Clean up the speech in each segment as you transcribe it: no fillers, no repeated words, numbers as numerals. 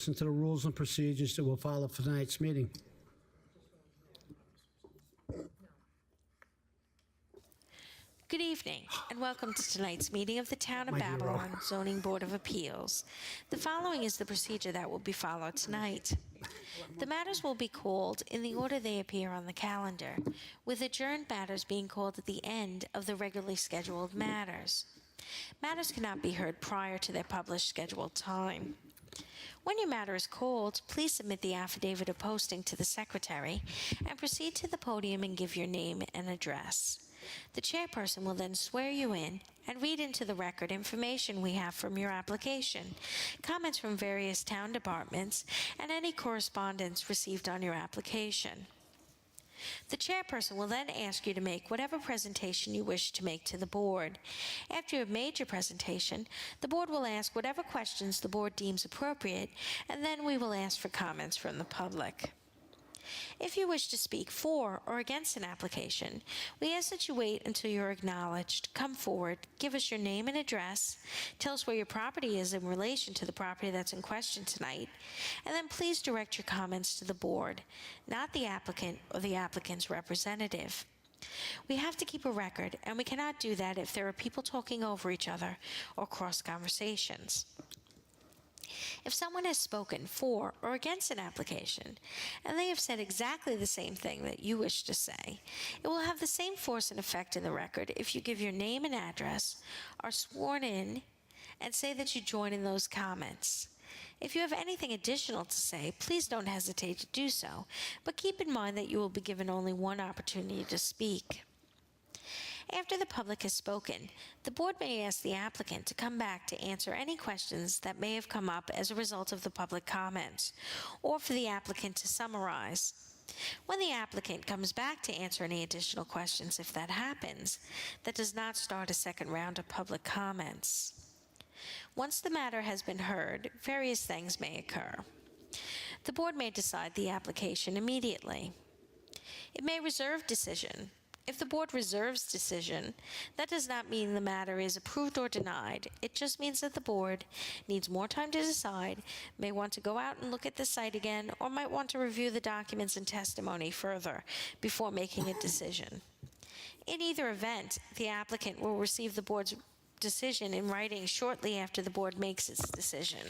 Listen to the rules and procedures that will follow for tonight's meeting. Good evening, and welcome to tonight's meeting of the Town of Babylon Zoning Board of Appeals. The following is the procedure that will be followed tonight. The matters will be called in the order they appear on the calendar, with adjourned matters being called at the end of the regularly scheduled matters. Matters cannot be heard prior to their published scheduled time. When your matter is called, please submit the affidavit of posting to the secretary and proceed to the podium and give your name and address. The chairperson will then swear you in and read into the record information we have from your application, comments from various town departments, and any correspondence received on your application. The chairperson will then ask you to make whatever presentation you wish to make to the board. After you have made your presentation, the board will ask whatever questions the board deems appropriate, and then we will ask for comments from the public. If you wish to speak for or against an application, we ask that you wait until you're acknowledged, come forward, give us your name and address, tell us where your property is in relation to the property that's in question tonight, and then please direct your comments to the board, not the applicant or the applicant's representative. We have to keep a record, and we cannot do that if there are people talking over each other or cross conversations. If someone has spoken for or against an application, and they have said exactly the same thing that you wish to say, it will have the same force and effect in the record if you give your name and address, are sworn in, and say that you join in those comments. If you have anything additional to say, please don't hesitate to do so, but keep in mind that you will be given only one opportunity to speak. After the public has spoken, the board may ask the applicant to come back to answer any questions that may have come up as a result of the public comments, or for the applicant to summarize. When the applicant comes back to answer any additional questions, if that happens, that does not start a second round of public comments. Once the matter has been heard, various things may occur. The board may decide the application immediately. It may reserve decision. If the board reserves decision, that does not mean the matter is approved or denied. It just means that the board needs more time to decide, may want to go out and look at the site again, or might want to review the documents and testimony further before making a decision. In either event, the applicant will receive the board's decision in writing shortly after the board makes its decision.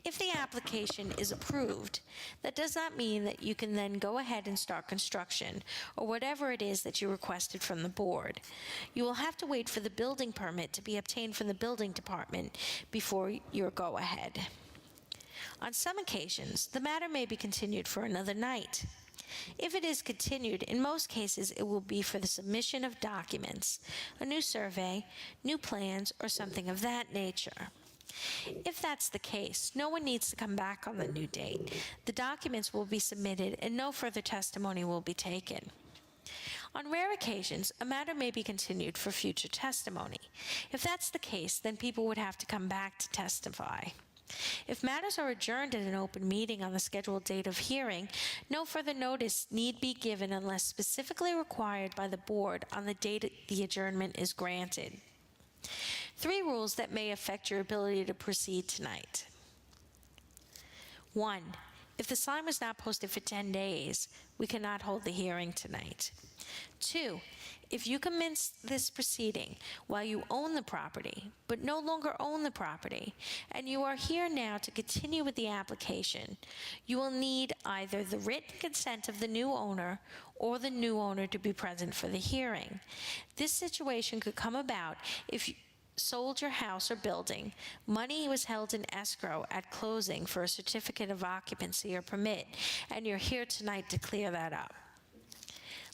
If the application is approved, that does not mean that you can then go ahead and start construction or whatever it is that you requested from the board. You will have to wait for the building permit to be obtained from the building department before your go-ahead. On some occasions, the matter may be continued for another night. If it is continued, in most cases it will be for the submission of documents, a new survey, new plans, or something of that nature. If that's the case, no one needs to come back on the new date. The documents will be submitted and no further testimony will be taken. On rare occasions, a matter may be continued for future testimony. If that's the case, then people would have to come back to testify. If matters are adjourned at an open meeting on the scheduled date of hearing, no further notice need be given unless specifically required by the board on the date the adjournment is granted. 3 rules that may affect your ability to proceed tonight. 1. If the sign was not posted for 10 days, we cannot hold the hearing tonight. 2. If you commence this proceeding while you own the property, but no longer own the property, and you are here now to continue with the application, you will need either the written consent of the new owner or the new owner to be present for the hearing. This situation could come about if you sold your house or building, money was held in escrow at closing for a certificate of occupancy or permit, and you're here tonight to clear that up.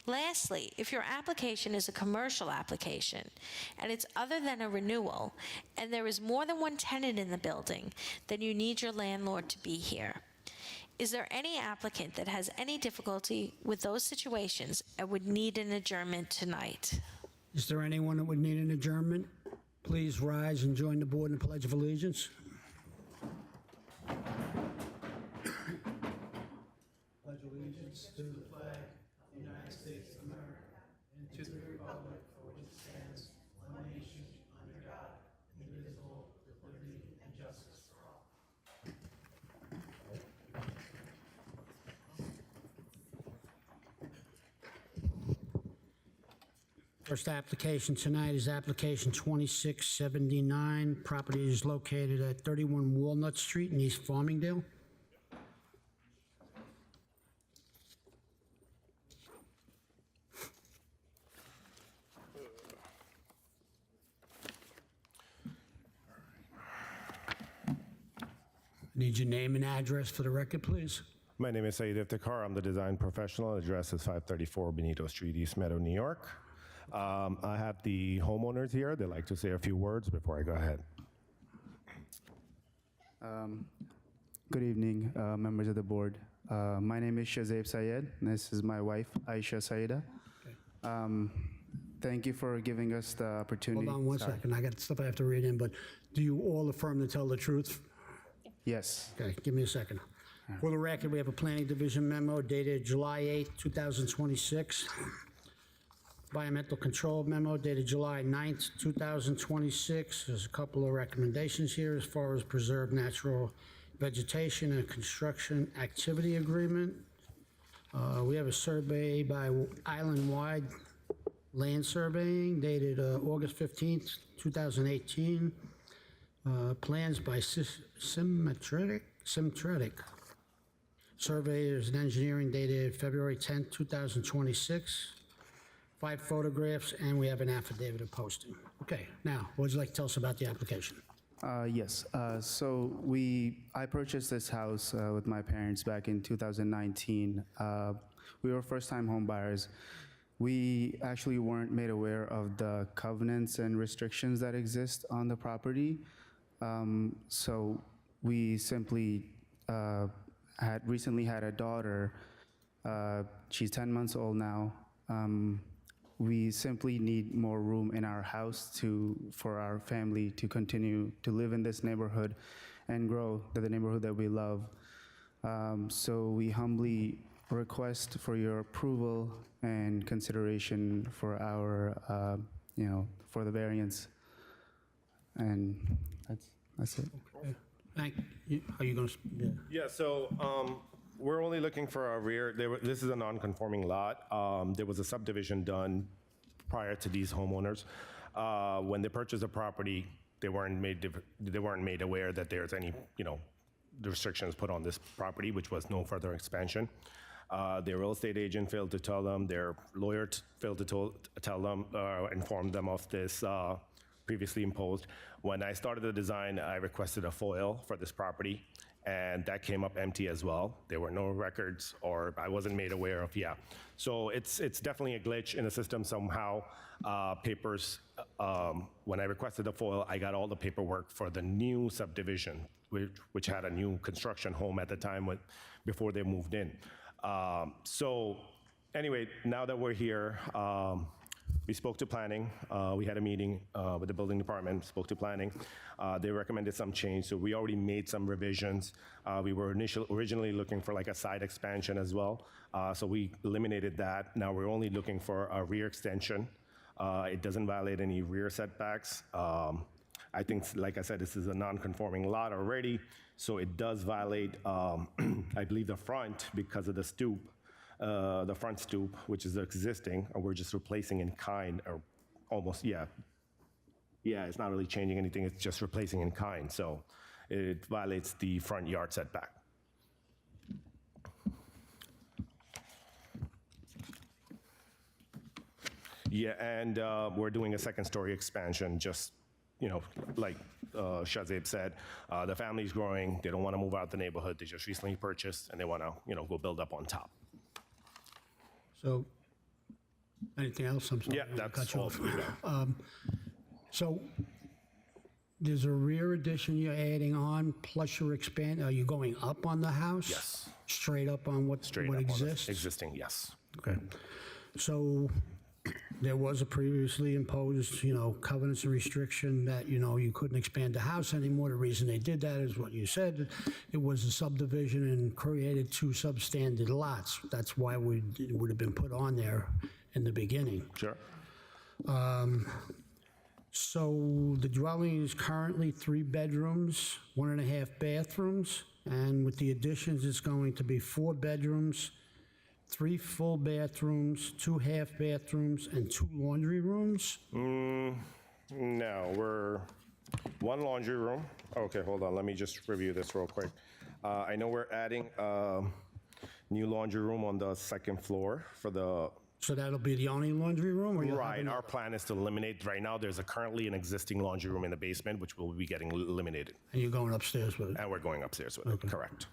Lastly, if your application is a commercial application and it's other than a renewal and there is more than one tenant in the building, then you need your landlord to be here. Is there any applicant that has any difficulty with those situations and would need an adjournment tonight? Is there anyone that would need an adjournment? Please rise and join the board in the Pledge of Allegiance. Pledge allegiance to the flag of the United States of America and to the republic for which it stands, one nation, under God, indivisible, with liberty and justice for all. First application tonight is application 2679. Property is located at 31 Walnut Street in East Farmingdale. Need your name and address for the record, please. My name is Saeed Iftikhar. I'm the design professional. Address is 534 Benito Street, East Meadow, New York. I have the homeowners here. They'd like to say a few words before I go ahead. Good evening, members of the board. My name is Shazeb Sayed. This is my wife, Aisha Saida. Thank you for giving us the opportunity. Hold on one second. I got stuff I have to read in, but do you all affirm to tell the truth? Yes. Okay, give me a second. For the record, we have a planning division memo dated July 8th, 2026. Environmental control memo dated July 9th, 2026. There's a couple of recommendations here as far as preserved natural vegetation and construction activity agreement. We have a survey by Island Wide Land Surveying dated August 15th, 2018. Plans by Symmetric. Surveyors and engineering dated February 10th, 2026. 5 photographs, and we have an affidavit of posting. Okay, now, what would you like to tell us about the application? Yes. So I purchased this house with my parents back in 2019. We were first-time home buyers. We actually weren't made aware of the covenants and restrictions that exist on the property. So we simply had recently had a daughter. She's 10 months old now. We simply need more room in our house for our family to continue to live in this neighborhood and grow the neighborhood that we love. So we humbly request for your approval and consideration for our, for the variance. And that's it. Thank you. Are you going to? Yeah, so we're only looking for a rear. This is a non-conforming lot. There was a subdivision done prior to these homeowners. When they purchased the property, they weren't made aware that there's any, restrictions put on this property, which was no further expansion. Their real estate agent failed to tell them. Their lawyer failed to tell them, inform them of this previously imposed. When I started the design, I requested a FOIL for this property, and that came up empty as well. There were no records, or I wasn't made aware of, So it's definitely a glitch in the system somehow. Papers, when I requested the FOIL, I got all the paperwork for the new subdivision, which had a new construction home at the time before they moved in. So anyway, now that we're here, we spoke to planning. We had a meeting with the building department, spoke to planning. They recommended some change, so we already made some revisions. We were originally looking for like a side expansion as well, so we eliminated that. Now we're only looking for a rear extension. It doesn't violate any rear setbacks. I think, like I said, this is a non-conforming lot already, so it does violate, I believe, the front because of the stoop. The front stoop, which is existing, and we're just replacing in kind, or almost, it's not really changing anything, it's just replacing in kind, so it violates the front yard setback. Yeah, and we're doing a second-story expansion, just, like Shazeb said, the family's growing, they don't want to move out the neighborhood, they just recently purchased, and they want to, go build up on top. So, anything else? I'm sorry. Yeah, I'm gonna that's cut you all. off. So, there's a rear addition you're adding on, plus you're expanding. Are you going up on the house? Yes. Straight up on what Straight up on the exists? existing, yes. Okay. So, there was a previously imposed, covenants and restriction that, you couldn't expand the house anymore. The reason they did that is what you said. It was a subdivision and created 2 substandard lots. That's why it would have been put on there in the beginning. Sure. So the dwelling is currently 3 bedrooms, 1.5 bathrooms, and with the additions, it's going to be 4 bedrooms, 3 full bathrooms, 2 half bathrooms, and 2 laundry rooms? No, we're one laundry room. Okay, hold on, let me just review this real quick. I know we're adding a new laundry room on the second floor for the, So that'll be the only laundry room, or you'll have right, another? our plan is to eliminate, right now, there's currently an existing laundry room in the basement, which will be getting eliminated. And you're going upstairs with it? And we're going upstairs with it, correct.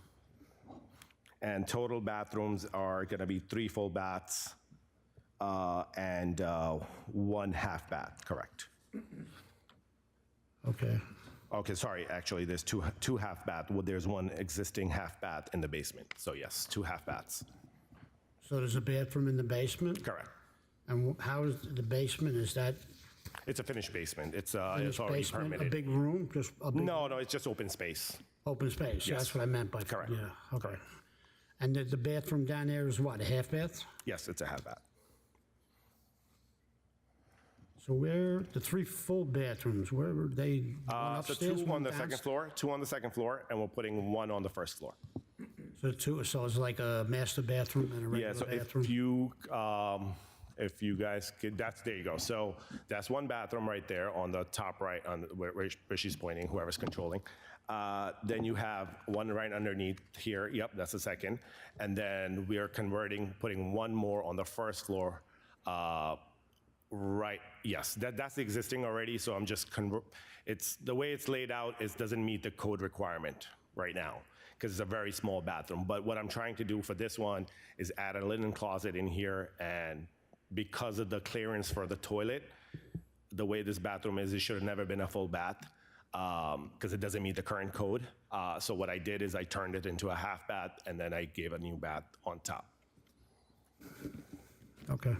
And total bathrooms are gonna be 3 full baths and 1 half bath, correct. Okay. Okay, sorry, actually, there's two half bath, well, there's 1 existing half bath in the basement. So yes, 2 half baths, So there's a bathroom in the basement? correct. And how is the basement, is that It's a finished basement, it's finished already basement, a permitted. big room, just a big No, it's just open space. open space? Yes. That's what I meant by. Correct. Yeah, okay. And the bathroom down there is what, a half bath? Yes, it's a half bath. So where, the 3 full bathrooms, where were they? One So upstairs, 2 one on the second downstairs? floor, 2 on the second floor, and we're putting 1 on the first floor. So 2, so it's like a master bathroom and a Yeah, so regular bathroom? if you guys could, there you go. So that's 1 bathroom right there on the top right, on where she's pointing, whoever's controlling. Then you have 1 right underneath here. Yep, that's the second. And then we are putting 1 more on the first floor. Right, yes, that's existing already, so I'm just, it's, the way it's laid out doesn't meet the code requirement right now, because it's a very small bathroom. But what I'm trying to do for this one is add a linen closet in here, and because of the clearance for the toilet, the way this bathroom is, it should have never been a full bath, because it doesn't meet the current code. So what I did is I turned it into a half bath, and then I gave a new bath on top. Okay.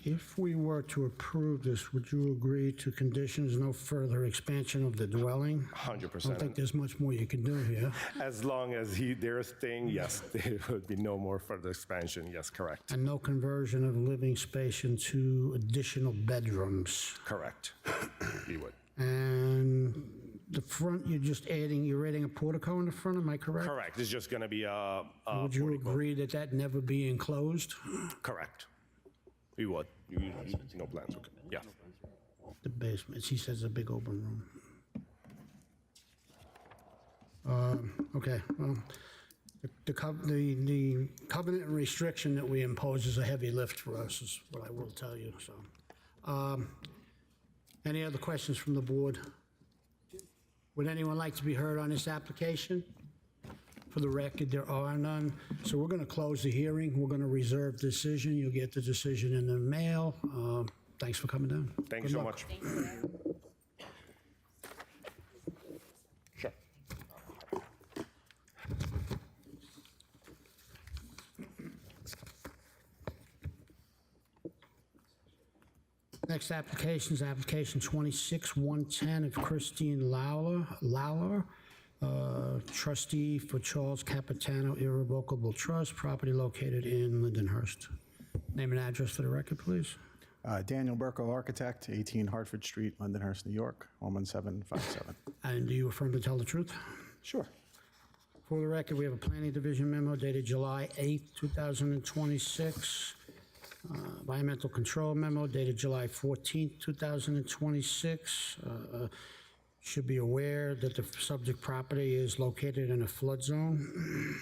If we were to approve this, would you agree to conditions, no further expansion of the dwelling? 100%. I don't think there's much more you can do here. As long as they're staying, yes, there would be no more further expansion. Yes, correct. And no conversion of living space into additional bedrooms. Correct. We would. And the front, you're adding a portico in the front, am I correct? Correct. It's just going to be a Would you agree that that never be enclosed? correct. We would. No plans. Okay. Yeah. The basement, he says a big open room. Okay, well, the covenant and restriction that we impose is a heavy lift for us, is what I will tell you, so. Any other questions from the board? Would anyone like to be heard on this application? For the record, there are none. So we're going to close the hearing. We're going to reserve decision. You'll get the decision in the mail. Thanks for coming down. Thank you Good so luck. much. Sure. Next application is application 26-110 of Christine Lawler, trustee for Charles Capitano Irrevocable Trust, property located in Lindenhurst. Name and address for the record, please. Daniel Burko, architect, 18 Hartford Street, Lindenhurst, New York, 11757. And do you affirm to tell the truth? Sure. For the record, we have a planning division memo dated July 8th, 2026. Environmental control memo dated July 14th, 2026. Should be aware that the subject property is located in a flood zone.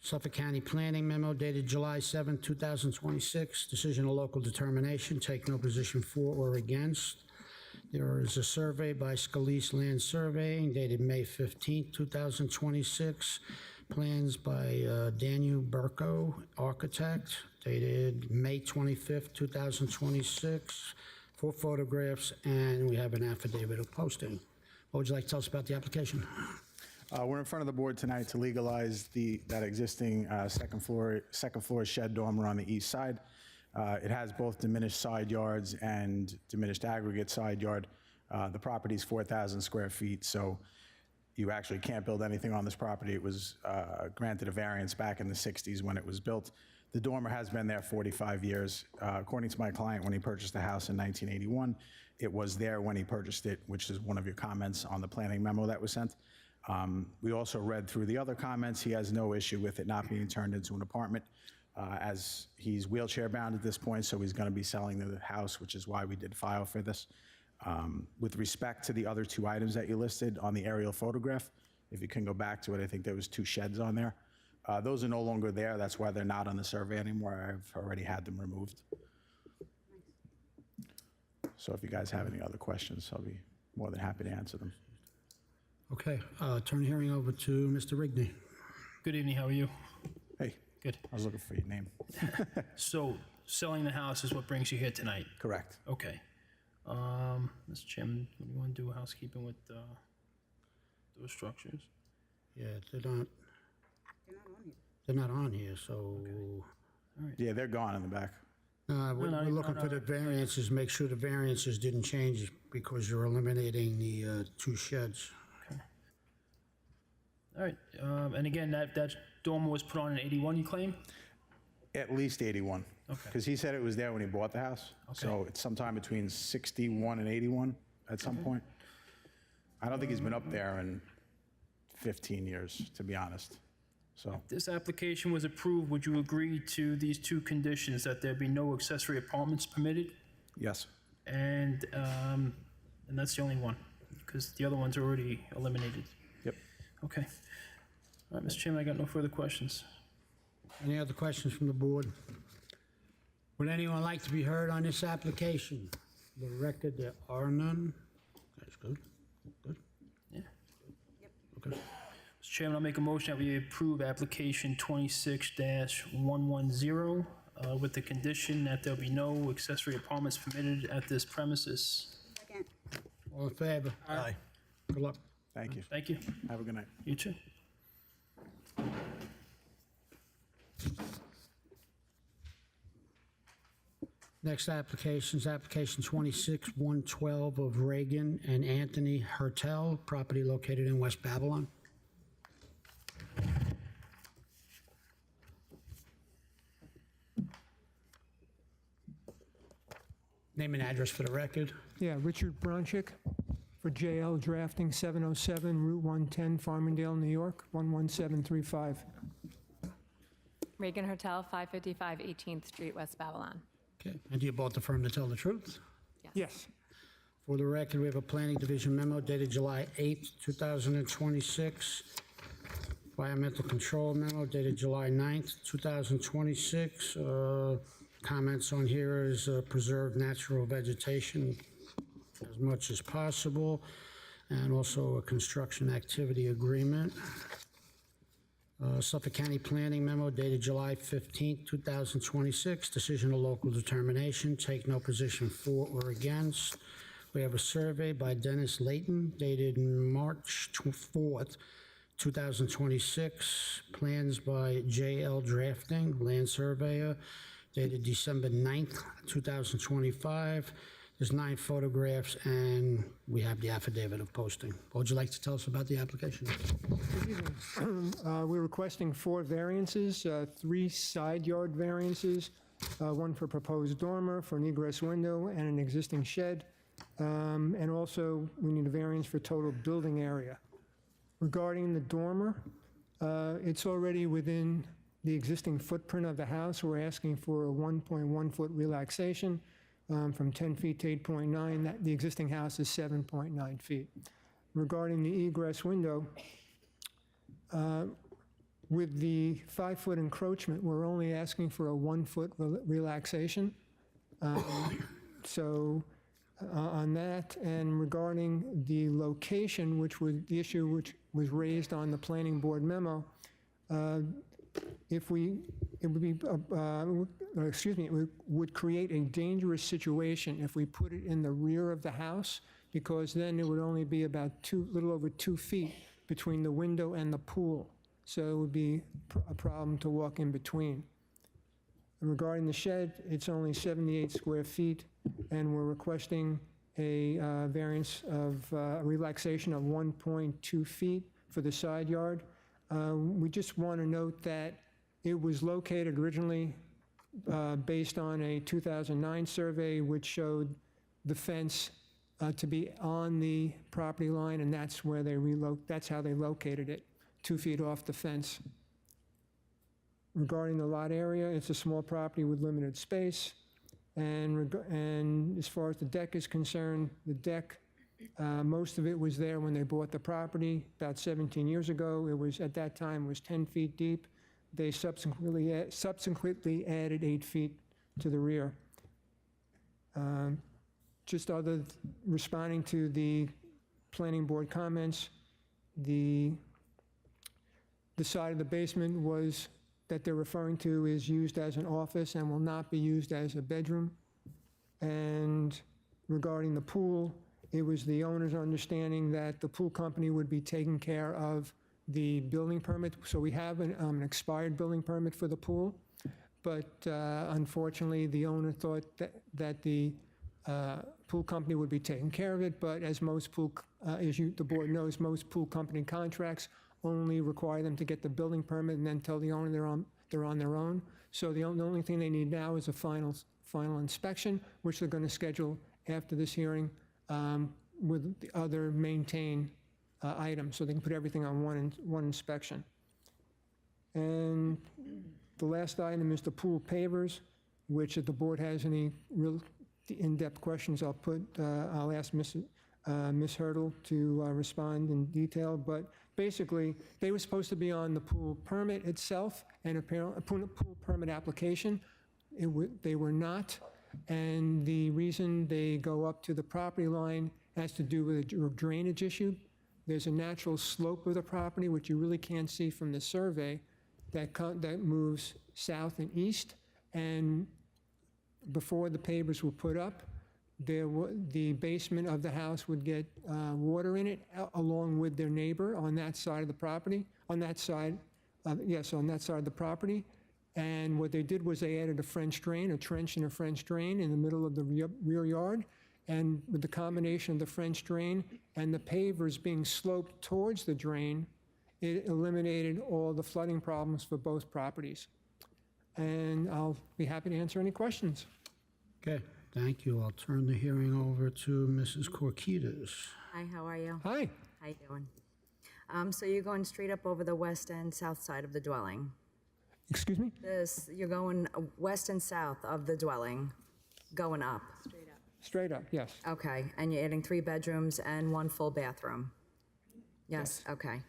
Suffolk County Planning Memo dated July 7, 2026. Decision of local determination, take no position for or against. There is a survey by Scalise Land Surveying dated May 15, 2026. Plans by Daniel Burko, architect, dated May 25, 2026. 4 photographs, and we have an affidavit of posting. What would you like to tell us about the application? We're in front of the board tonight to legalize that existing second floor shed dormer on the east side. It has both diminished side yards and diminished aggregate side yard. The property's 4,000 square feet, so you actually can't build anything on this property. It was granted a variance back in the 60s when it was built. The dormer has been there 45 years. According to my client, when he purchased the house in 1981, it was there when he purchased it, which is one of your comments on the planning memo that was sent. We also read through the other comments. He has no issue with it not being turned into an apartment, as he's wheelchair-bound at this point, so he's going to be selling the house, which is why we did file for this. With respect to the other two items that you listed on the aerial photograph, if you can go back to it, I think there was 2 sheds on there. Those are no longer there. That's why they're not on the survey anymore. I've already had them removed. So if you guys have any other questions, I'll be more than happy to answer them. Okay, turn the hearing over to Mr. Rigney. Good evening, how are you? Hey, Good. I was looking for your name. So, selling the house is what brings you here tonight? Correct. Okay. Mr. Chairman, what do you want to do housekeeping with those structures? Yeah, they're not on here, so Yeah, they're gone in the back. we're looking for the variances, make sure the variances didn't change because you're eliminating the 2 sheds. All right, and again, that dormer was put on in 81, you claim? At least 81. Okay. Because he said it was there when he bought the house. So it's sometime between 61 and 81 at some point. I don't think he's been up there in 15 years, to be honest. So, This application was approved, would you agree to these 2 conditions, that there be no accessory apartments permitted? yes. And that's the only one, because the other ones are already eliminated. Yep. Okay. All right, Mr. Chairman, I got no further questions. Any other questions from the board? Would anyone like to be heard on this application? For the record, there are none. That's good. Good. Yeah. Okay. Mr. Chairman, I'll make a motion that we approve application 26-110 with the condition that there'll be no accessory apartments permitted at this premises. Second. All in favor? Aye. Good luck. Thank you. Thank you. Have a good night. You too. Next application is application 26-112 of Reagan and Anthony Hertel, property located in West Babylon. Name and address for the record. Yeah, Richard Bronchick for JL Drafting, 707 Route 110, Farmingdale, New York, 11735. Reagan Hotel, 555 18th Street, West Babylon. Okay, and do you both affirm to tell the truth? Yes. For the record, we have a planning division memo dated July 8, 2026. Environmental control memo dated July 9th, 2026. Comments on here is preserve natural vegetation as much as possible, and also a construction activity agreement. Suffolk County Planning Memo dated July 15, 2026. Decision of local determination. Take no position for or against. We have a survey by Dennis Layton dated March 4th, 2026. Plans by JL Drafting, land surveyor, dated December 9th, 2025. There's 9 photographs, and we have the affidavit of posting. What would you like to tell us about the application? Good evening. We're requesting 4 variances, 3 side yard variances, one for proposed dormer, for an egress window, and an existing shed. And also, we need a variance for total building area. Regarding the dormer, it's already within the existing footprint of the house. We're asking for a 1.1 foot relaxation from 10 feet to 8.9. The existing house is 7.9 feet. Regarding the egress window, with the 5-foot encroachment, we're only asking for a 1-foot relaxation. So on that, and regarding the location, which was the issue which was raised on the planning board memo, it would create a dangerous situation if we put it in the rear of the house, because then it would only be about little over 2 feet between the window and the pool. So it would be a problem to walk in between. And regarding the shed, it's only 78 square feet, and we're requesting a variance of relaxation of 1.2 feet for the side yard. We just want to note that it was located originally based on a 2009 survey which showed the fence to be on the property line, and that's where that's how they located it, 2 feet off the fence. Regarding the lot area, it's a small property with limited space. And as far as the deck is concerned, the deck, most of it was there when they bought the property about 17 years ago. It was, at that time, was 10 feet deep. They subsequently added 8 feet to the rear. Responding to the planning board comments, the side of the basement that they're referring to is used as an office and will not be used as a bedroom. And regarding the pool, it was the owner's understanding that the pool company would be taking care of the building permit. So we have an expired building permit for the pool, but unfortunately, the owner thought that the pool company would be taking care of it, but as most the board knows, most pool company contracts only require them to get the building permit and then tell the owner they're on their own. So the only thing they need now is a final inspection, which they're going to schedule after this hearing with the other maintain items, so they can put everything on one inspection. And the last item is the pool pavers, which if the board has any real in-depth questions, I'll ask Ms. Hurdle to respond in detail. But basically, they were supposed to be on the pool permit itself and a pool permit application. They were not, and the reason they go up to the property line has to do with a drainage issue. There's a natural slope of the property, which you really can't see from the survey, that moves south and east. And before the pavers were put up, the basement of the house would get water in it, along with their neighbor on that side of the property, on that side of the property. And what they did was they added a French drain, a trench and a French drain in the middle of the rear yard. And with the combination of the French drain and the pavers being sloped towards the drain, it eliminated all the flooding problems for both properties. And I'll be happy to answer any questions. Okay, thank you. I'll turn the hearing over to Mrs. Korkitas. Hi, how are you? Hi. How you doing? So you're going straight up over the west and south side of the dwelling? Excuse me? You're going west and south of the dwelling, going up? Straight up, yes. Okay, and you're adding 3 bedrooms and 1 full bathroom? Yes. Okay.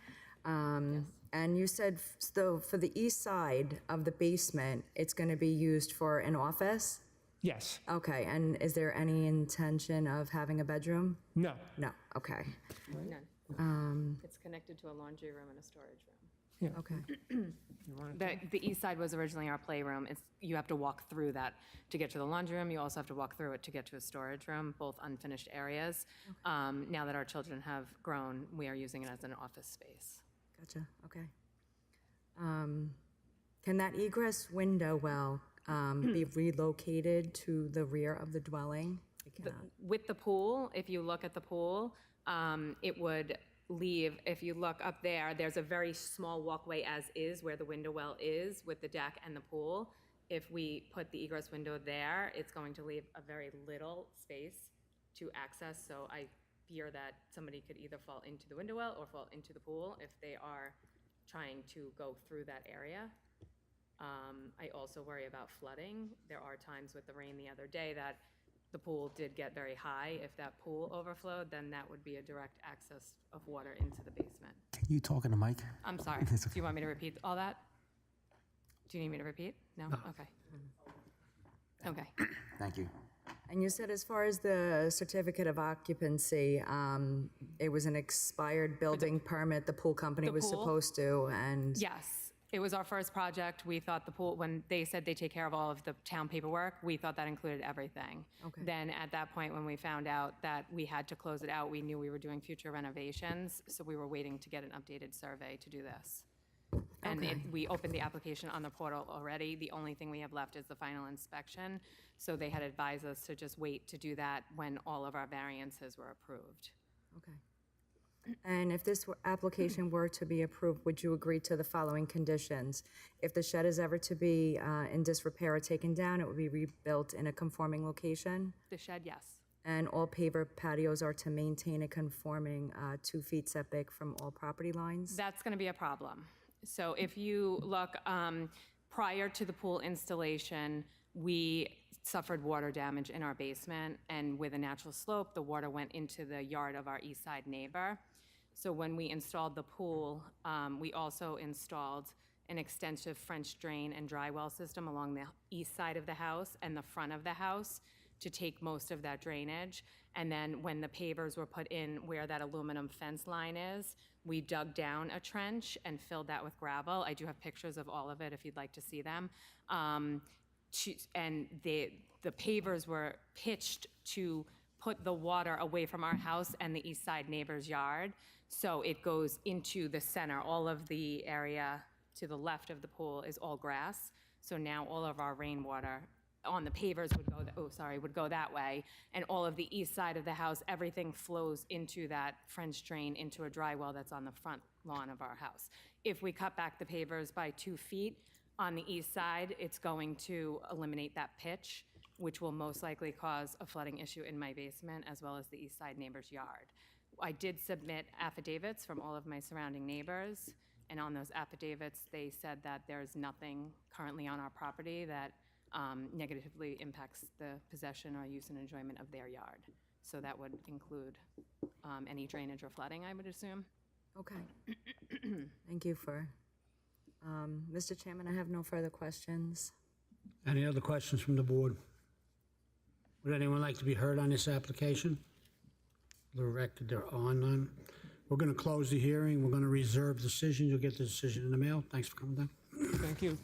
And you said, so for the east side of the basement, it's going to be used for an office? Yes. Okay, and is there any intention of having a bedroom? No. No, okay. None. It's connected to a laundry room and a storage room. Yeah. Okay. The east side was originally our playroom. You have to walk through that to get to the laundry room. You also have to walk through it to get to a storage room, both unfinished areas. Now that our children have grown, we are using it as an office space. Gotcha, okay. Can that egress window well be relocated to the rear of the dwelling? It cannot. With the pool, if you look at the pool, it would leave, if you look up there, there's a very small walkway as is where the window well is with the deck and the pool. If we put the egress window there, it's going to leave a very little space to access. So I fear that somebody could either fall into the window well or fall into the pool if they are trying to go through that area. I also worry about flooding. There are times with the rain the other day that the pool did get very high. If that pool overflowed, then that would be a direct access of water into the basement. Can you talk in the mic? I'm sorry. Do you want me to repeat all that? Do you need me to repeat? No? Okay. Okay. Thank you. And you said as far as the certificate of occupancy, it was an expired building permit the pool company was pool? supposed to, and... Yes. It was our first project. We thought the pool, when they said they take care of all of the town paperwork, we thought that included everything. Okay. Then at that point, when we found out that we had to close it out, we knew we were doing future renovations, so we were waiting to get an updated survey to do this. And Okay. we opened the application on the portal already. The only thing we have left is the final inspection. So they had advised us to just wait to do that when all of our variances were approved. Okay. And if this application were to be approved, would you agree to the following conditions? If the shed is ever to be in disrepair or taken down, it would be rebuilt in a conforming location? The shed, yes. And all paver patios are to maintain a conforming 2 feet setback from all property lines? That's going to be a problem. So if you look, prior to the pool installation, we suffered water damage in our basement, and with a natural slope, the water went into the yard of our east side neighbor. So when we installed the pool, we also installed an extensive French drain and dry well system along the east side of the house and the front of the house to take most of that drainage. And then when the pavers were put in where that aluminum fence line is, we dug down a trench and filled that with gravel. I do have pictures of all of it if you'd like to see them. And the pavers were pitched to put the water away from our house and the east side neighbor's yard. So it goes into the center. All of the area to the left of the pool is all grass. So now all of our rainwater on the pavers would go that way. And all of the east side of the house, everything flows into that French drain into a dry well that's on the front lawn of our house. If we cut back the pavers by 2 feet on the east side, it's going to eliminate that pitch, which will most likely cause a flooding issue in my basement as well as the east side neighbor's yard. I did submit affidavits from all of my surrounding neighbors, and on those affidavits, they said that there's nothing currently on our property that negatively impacts the possession or use and enjoyment of their yard. So that would include any drainage or flooding, I would assume. Okay. Thank you for, Mr. Chairman, I have no further questions. Any other questions from the board? Would anyone like to be heard on this application? The record, there are none. We're going to close the hearing. We're going to reserve decision. You'll get the decision in the mail. Thanks for coming down. Thank you.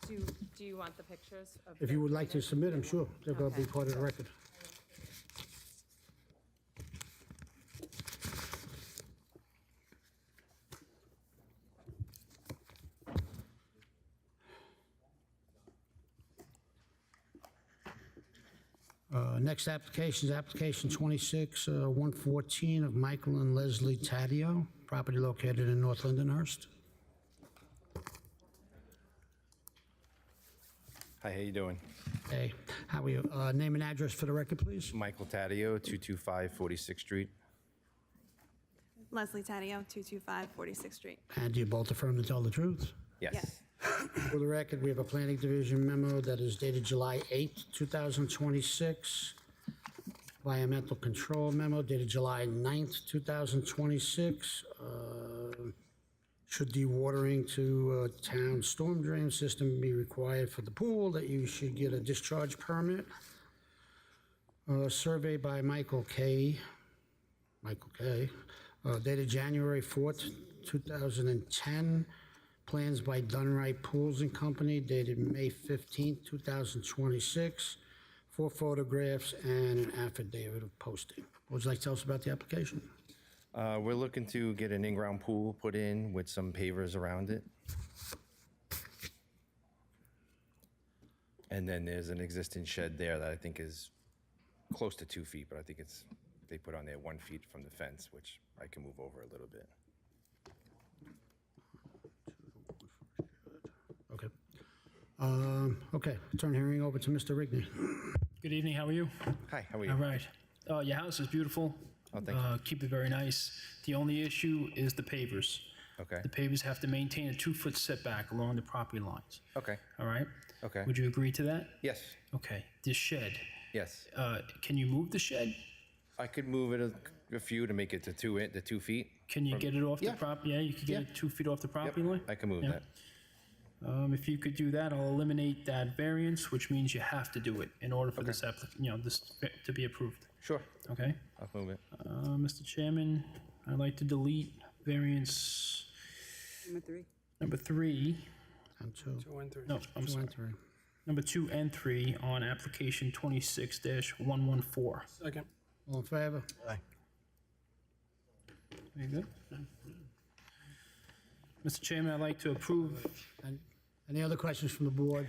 Do you want the pictures of If the you would like to drainage? submit them, sure. They're going to be part of the record. Next application is application 26-114 of Michael and Leslie Taddeo, property located in North Lindenhurst. Hi, how you doing? Hey, how are you? Name and address for the record, please. Michael Taddeo, 225 46th Street. Leslie Taddeo, 225 46th Street. And do you both affirm to tell the truth? Yes. For the record, we have a planning division memo that is dated July 8, 2026. Environmental control memo dated July 9th, 2026. Should dewatering to a town storm drain system be required for the pool, that you should get a discharge permit. Survey by Michael K. Dated January 4th, 2010. Plans by Dunright Pools and Company dated May 15th, 2026. 4 photographs and an affidavit of posting. What would you like to tell us about the application? We're looking to get an in-ground pool put in with some pavers around it. And then there's an existing shed there that I think is close to 2 feet, but I think they put on there 1 feet from the fence, which I can move over a little bit. Okay. Okay, turn hearing over to Mr. Rigney. Good evening, how are you? Hi, how are you? All right. Your house is beautiful. Oh, thank you. Keep it very nice. The only issue is the pavers. Okay. The pavers have to maintain a 2-foot setback along the property lines. Okay. All right? Okay. Would you agree to that? Yes. Okay. This shed, Yes. can you move the shed? I could move it a few to make it to 2 feet. Can you get it off the Yeah. property? Yeah, you could get Yeah. it 2 feet off the property line? I can move Yeah. that. If you could do that, I'll eliminate that variance, which means you have to do it in order for this this to be approved. Sure. Okay? I'll move it. Mr. Chairman, I'd like to delete variance number 3. And two. No, I'm Two sorry. and three. Number 2 and 3 on application 26-114. Second. All in favor? Very good. Mr. Chairman, I'd like to approve. Any other questions from the board?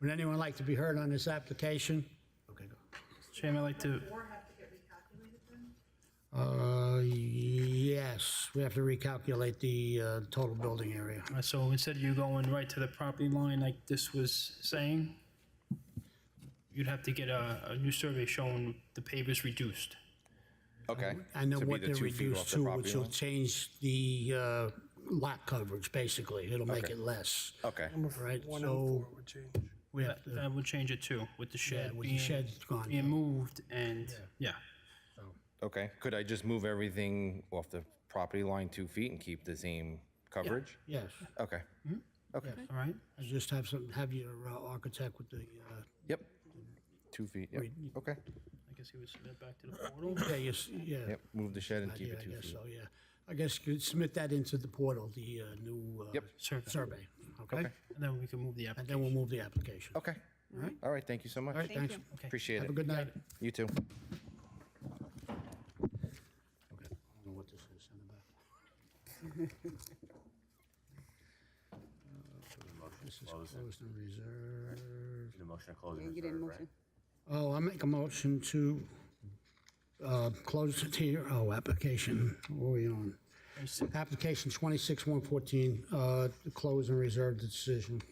Would anyone like to be heard on this application? Okay, go. Mr. Chairman, I'd like to. Yes, we have to recalculate the total building area. So instead of you going right to the property line like this was saying, you'd have to get a new survey showing the pavers reduced. Okay. I know To be what the they're 2 feet reduced off the to, property which will line? change the lot coverage, basically. It'll make it less. Okay. Right, so we have to, That would change it too, with the shed with the being, shed gone. being moved and, yeah. Okay. Could I just move everything off the property line 2 feet and keep the same coverage? Yes. Okay. Okay. All right? I just have your architect with the, Yep. 2 feet. Yep. Okay. I guess he would submit back to the portal. yeah. Yep. Move the shed and keep Yeah, it I 2 guess feet. so, yeah. I guess you could submit that into the portal, the new Yep. survey, okay? Okay. And then we can move the And application. then we'll move the application. Okay. All right? All right. Thank you so much. All right, thanks. Appreciate Have it. a good night. You too. Okay, I don't know what this is in the back. This is closed and reserved. The motion to close You didn't motion. Oh, I'll make a motion to close the tier, application, what are we on? Application 26-114, close and reserve the decision.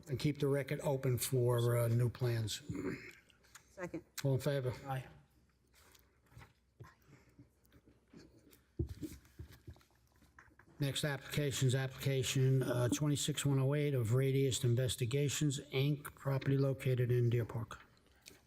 And keep the record open for new plans. Second. All in favor? Aye. Next application is application 26-108 of Radius Investigations, Inc., property located in Deer Park.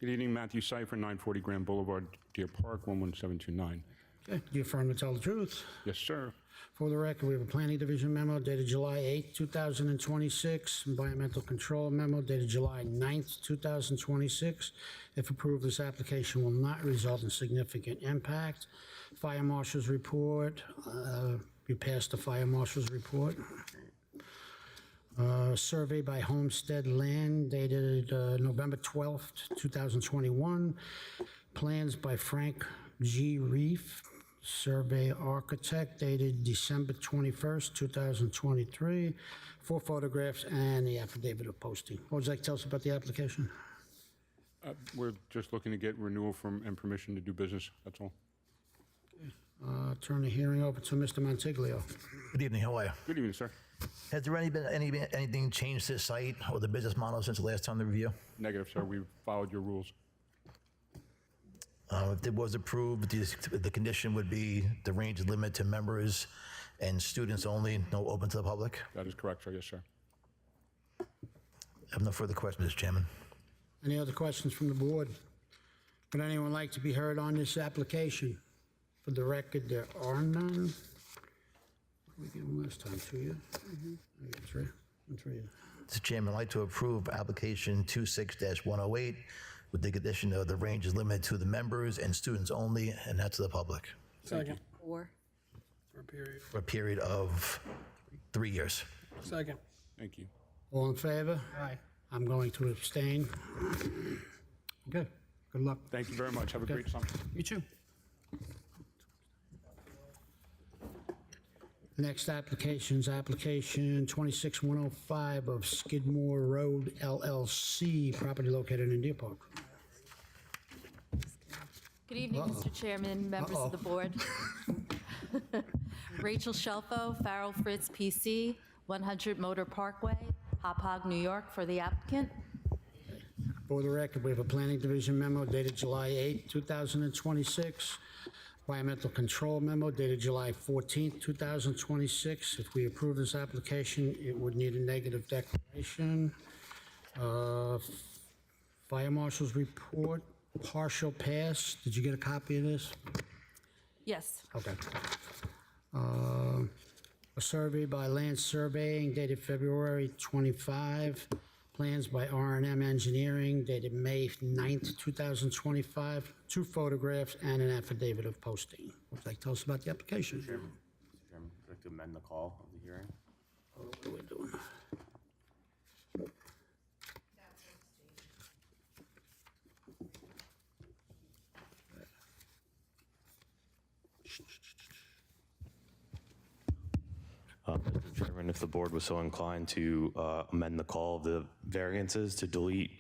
Good evening, Matthew Cipher, 940 Grand Boulevard, Deer Park, 11729. Okay, do you affirm to tell the truth? Yes, sir. For the record, we have a planning division memo dated July 8, 2026, environmental control memo dated July 9, 2026. If approved, this application will not result in significant impact. Fire marshal's report, you passed the fire marshal's report. Survey by Homestead Land dated November 12th, 2021. Plans by Frank G. Reef, survey architect, dated December 21st, 2023. 4 photographs and the affidavit of posting. What would you like to tell us about the application? We're just looking to get renewal and permission to do business, that's all. Turn the hearing over to Mr. Montiglio. Good evening, how are you? Good evening, sir. Has there been anything changed to the site or the business model since the last time the review? Negative, sir. We followed your rules. If it was approved, the condition would be the range is limited to members and students only, no open to the public? That is correct, sir. Yes, sir. I have no further questions, Mr. Chairman. Any other questions from the board? Would anyone like to be heard on this application? For the record, there are none. What did we give them last time, 2 years? I got 3. 3 years. Mr. Chairman, I'd like to approve application 26-108 with the condition of the range is limited to the members and students only and not to the public Second. Or. For a period. for a period of 3 years. Second. Thank you. All in favor? Aye. I'm going to abstain. Okay, good luck. Thank you very much. Have a great summer. You too. Next application is application 26-105 of Skidmore Road LLC, property located in Deer Park. Good evening, Mr. Chairman, members of the board. Rachel Shelfo, Farrell Fritz PC, 100 Motor Parkway, Hop Hog, New York, for the applicant. For the record, we have a planning division memo dated July 8, 2026. Environmental control memo dated July 14, 2026. If we approve this application, it would need a negative declaration. Fire marshal's report, partial pass. Did you get a copy of this? Yes. Okay. A survey by Land Surveying dated February 25. Plans by R&M Engineering dated May 9th, 2025. 2 photographs and an affidavit of posting. Would you like to tell us about the application? Mr. Chairman, I'd like to amend the call of the hearing. What are we doing? Mr. Chairman, if the board was so inclined to amend the call of the variances to delete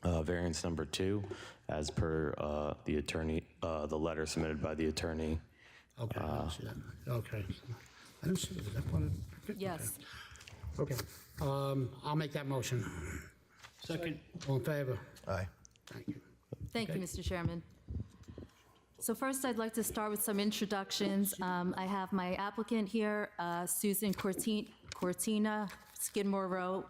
variance number 2 as per the attorney, the letter submitted by the attorney. Okay, I didn't see that. Okay. I didn't see that. Is that part of? Yes. Okay. I'll make that motion. Second. All in favor? Aye. Thank you, Mr. Chairman. So first, I'd like to start with some introductions. I have my applicant here, Susan Cortina, Skidmore Road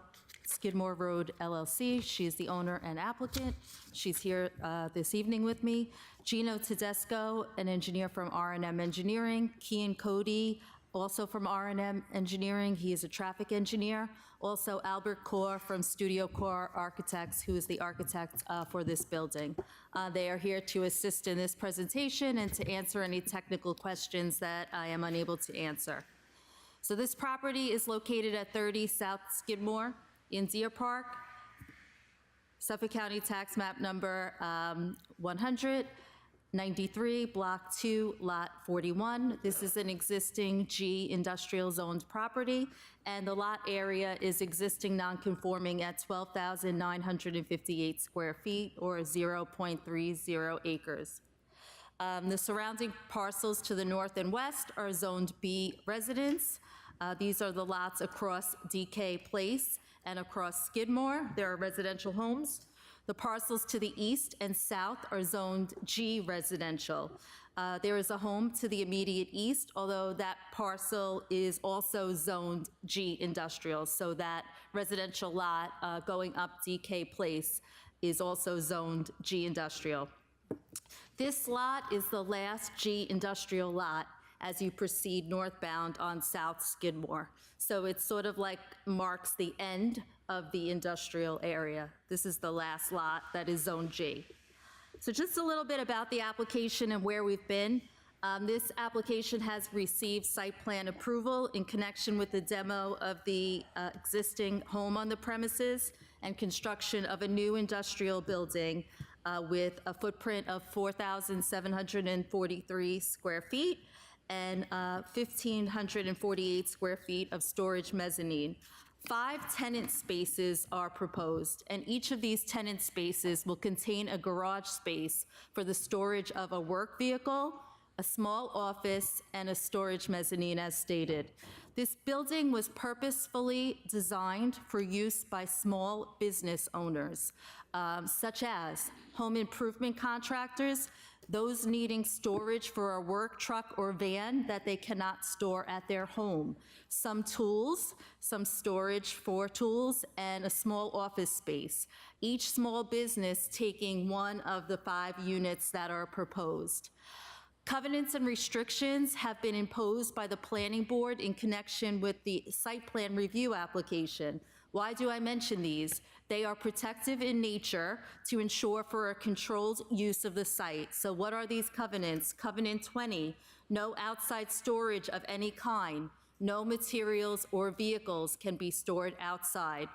LLC. She is the owner and applicant. She's here this evening with me. Gino Tedesco, an engineer from R&M Engineering. Kian Cody, also from R&M Engineering. He is a traffic engineer. Also, Albert Kaur from Studio Kaur Architects, who is the architect for this building. They are here to assist in this presentation and to answer any technical questions that I am unable to answer. So this property is located at 30 South Skidmore in Deer Park, Suffolk County Tax Map Number 193, Block 2, Lot 41. This is an existing G industrial zoned property, and the lot area is existing non-conforming at 12,958 square feet, or 0.30 acres. The surrounding parcels to the north and west are zoned B residence. These are the lots across DK Place and across Skidmore. There are residential homes. The parcels to the east and south are zoned G residential. There is a home to the immediate east, although that parcel is also zoned G industrial, so that residential lot going up DK Place is also zoned G industrial. This lot is the last G industrial lot as you proceed northbound on South Skidmore. So it sort of like marks the end of the industrial area. This is the last lot that is Zone G. So just a little bit about the application and where we've been. This application has received site plan approval in connection with the demo of the existing home on the premises and construction of a new industrial building with a footprint of 4,743 square feet and 1,548 square feet of storage mezzanine. 5 tenant spaces are proposed, and each of these tenant spaces will contain a garage space for the storage of a work vehicle, a small office, and a storage mezzanine as stated. This building was purposefully designed for use by small business owners, such as home improvement contractors, those needing storage for a work truck or van that they cannot store at their home, some tools, some storage for tools, and a small office space, each small business taking one of the 5 units that are proposed. Covenants and restrictions have been imposed by the planning board in connection with the site plan review application. Why do I mention these? They are protective in nature to ensure for a controlled use of the site. So what are these covenants? Covenant 20, no outside storage of any kind. No materials or vehicles can be stored outside.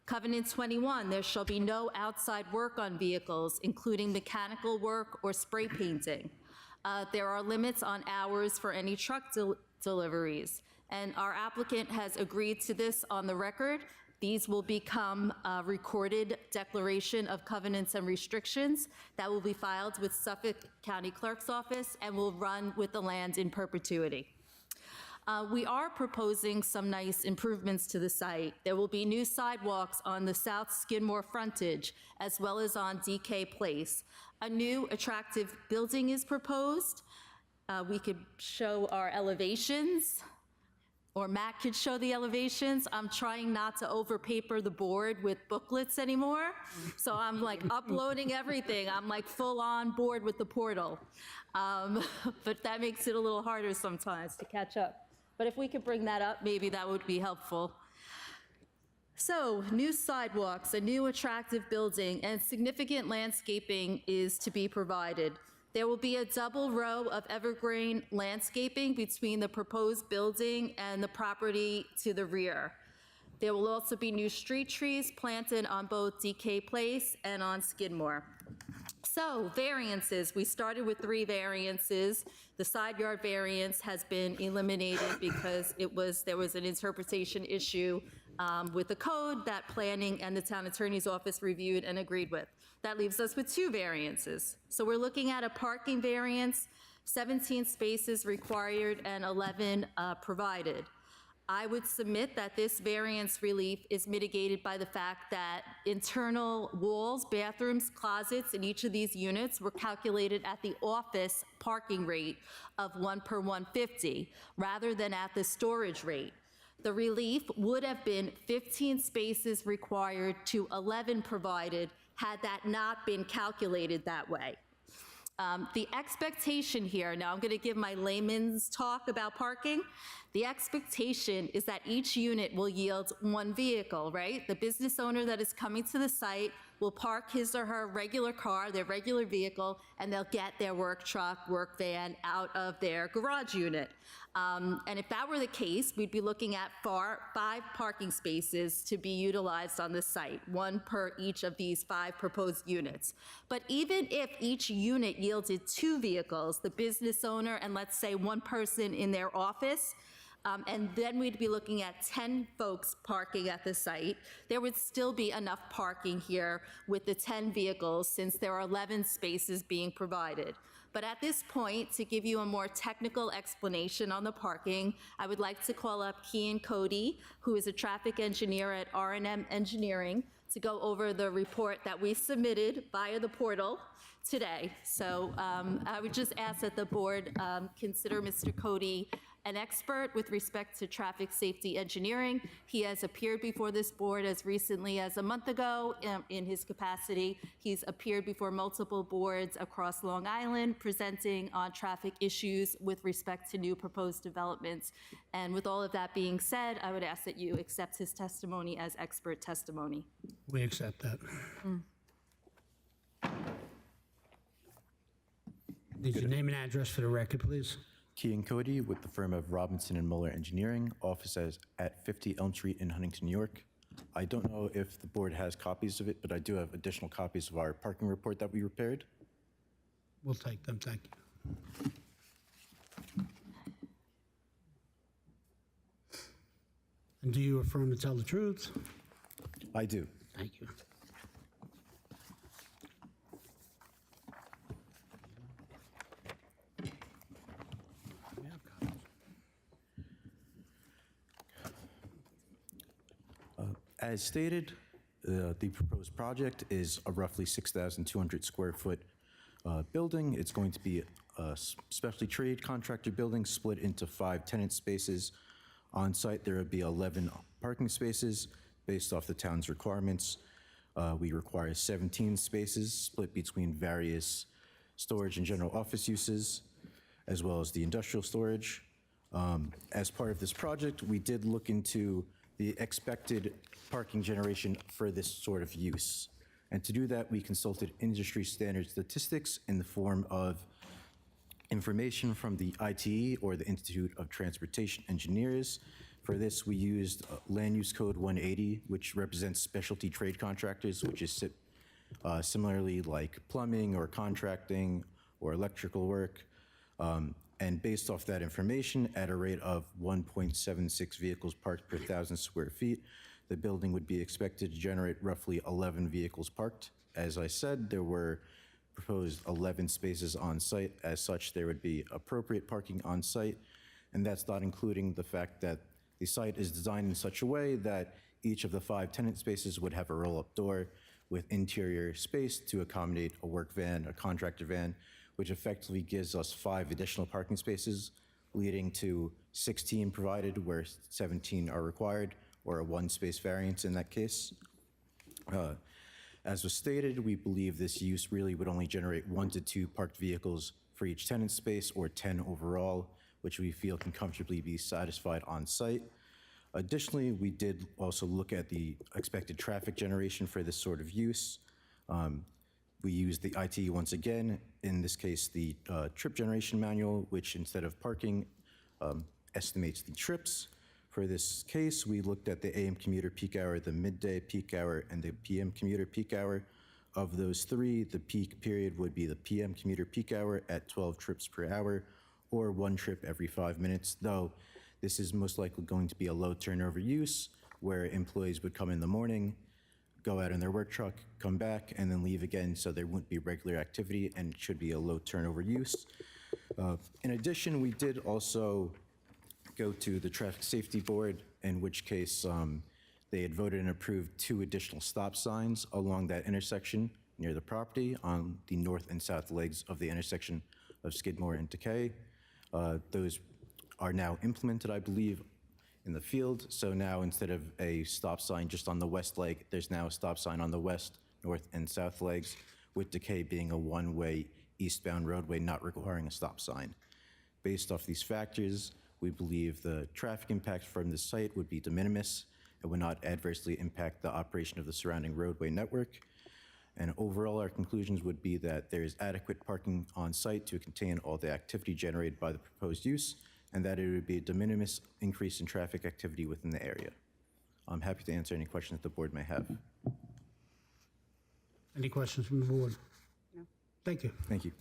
Covenant 21, there shall be no outside work on vehicles, including mechanical work or spray painting. There are limits on hours for any truck deliveries, and our applicant has agreed to this on the record. These will become a recorded declaration of covenants and restrictions that will be filed with Suffolk County Clerk's Office and will run with the land in perpetuity. We are proposing some nice improvements to the site. There will be new sidewalks on the South Skidmore frontage as well as on DK Place. A new attractive building is proposed. We could show our elevations, or Matt could show the elevations. I'm trying not to overpaper the board with booklets anymore, so I'm like uploading everything. I'm like full on board with the portal, but that makes it a little harder sometimes to catch up. But if we could bring that up, maybe that would be helpful. So, new sidewalks, a new attractive building, and significant landscaping is to be provided. There will be a double row of evergreen landscaping between the proposed building and the property to the rear. There will also be new street trees planted on both DK Place and on Skidmore. So, variances. We started with 3 variances. The side yard variance has been eliminated because there was an interpretation issue with the code that planning and the town attorney's office reviewed and agreed with. That leaves us with 2 variances. So we're looking at a parking variance, 17 spaces required and 11 provided. I would submit that this variance relief is mitigated by the fact that internal walls, bathrooms, closets in each of these units were calculated at the office parking rate of 1 per 150 rather than at the storage rate. The relief would have been 15 spaces required to 11 provided had that not been calculated that way. The expectation here, now I'm going to give my layman's talk about parking. The expectation is that each unit will yield one vehicle, right? The business owner that is coming to the site will park his or her regular car, their regular vehicle, and they'll get their work truck, work van out of their garage unit. And if that were the case, we'd be looking at 5 parking spaces to be utilized on the site, 1 per each of these 5 proposed units. But even if each unit yielded 2 vehicles, the business owner and let's say 1 person in their office, and then we'd be looking at 10 folks parking at the site, there would still be enough parking here with the 10 vehicles since there are 11 spaces being provided. But at this point, to give you a more technical explanation on the parking, I would like to call up Kian Cody, who is a traffic engineer at R&M Engineering, to go over the report that we submitted via the portal today. So I would just ask that the board consider Mr. Cody an expert with respect to traffic safety engineering. He has appeared before this board as recently as a month ago in his capacity. He's appeared before multiple boards across Long Island presenting on traffic issues with respect to new proposed developments. And with all of that being said, I would ask that you accept his testimony as expert testimony. We accept that. Need your name and address for the record, please. Kian Cody with the firm of Robinson and Mueller Engineering, office at 50 Elm Street in Huntington, New York. I don't know if the board has copies of it, but I do have additional copies of our parking report that we prepared. We'll take them, thank you. And do you affirm to tell the truth? I do. Thank you. As stated, the proposed project is a roughly 6,200 square foot building. It's going to be a specialty trade contractor building split into 5 tenant spaces. On site, there will be 11 parking spaces based off the town's requirements. We require 17 spaces split between various storage and general office uses, as well as the industrial storage. As part of this project, we did look into the expected parking generation for this sort of use. And to do that, we consulted industry standard statistics in the form of information from the ITE, or the Institute of Transportation Engineers. For this, we used Land Use Code 180, which represents specialty trade contractors, which is similarly like plumbing or contracting or electrical work. And based off that information, at a rate of 1.76 vehicles parked per 1,000 square feet, the building would be expected to generate roughly 11 vehicles parked. As I said, there were proposed 11 spaces on site. As such, there would be appropriate parking on site. And that's not including the fact that the site is designed in such a way that each of the 5 tenant spaces would have a roll-up door with interior space to accommodate a work van, a contractor van, which effectively gives us 5 additional parking spaces, leading to 16 provided where 17 are required, or a 1-space variance in that case. As was stated, we believe this use really would only generate 1 to 2 parked vehicles for each tenant space, or 10 overall, which we feel can comfortably be satisfied on site. Additionally, we did also look at the expected traffic generation for this sort of use. We used the ITE once again, in this case, the trip generation manual, which instead of parking, estimates the trips. For this case, we looked at the AM commuter peak hour, the midday peak hour, and the PM commuter peak hour. Of those 3, the peak period would be the PM commuter peak hour at 12 trips per hour, or 1 trip every 5 minutes, though this is most likely going to be a low turnover use, where employees would come in the morning, go out in their work truck, come back, and then leave again, so there wouldn't be regular activity, and it should be a low turnover use. In addition, we did also go to the Traffic Safety Board, in which case they had voted and approved 2 additional stop signs along that intersection near the property on the north and south legs of the intersection of Skidmore and Decay. Those are now implemented, I believe, in the field. So now instead of a stop sign just on the west leg, there's now a stop sign on the west, north, and south legs, with Decay being a one-way eastbound roadway not requiring a stop sign. Based off these factors, we believe the traffic impact from this site would be de minimis and would not adversely impact the operation of the surrounding roadway network. And overall, our conclusions would be that there is adequate parking on site to contain all the activity generated by the proposed use, and that it would be a de minimis increase in traffic activity within the area. I'm happy to answer any questions that the board may have. Any questions from the board? No. Thank you. Thank you.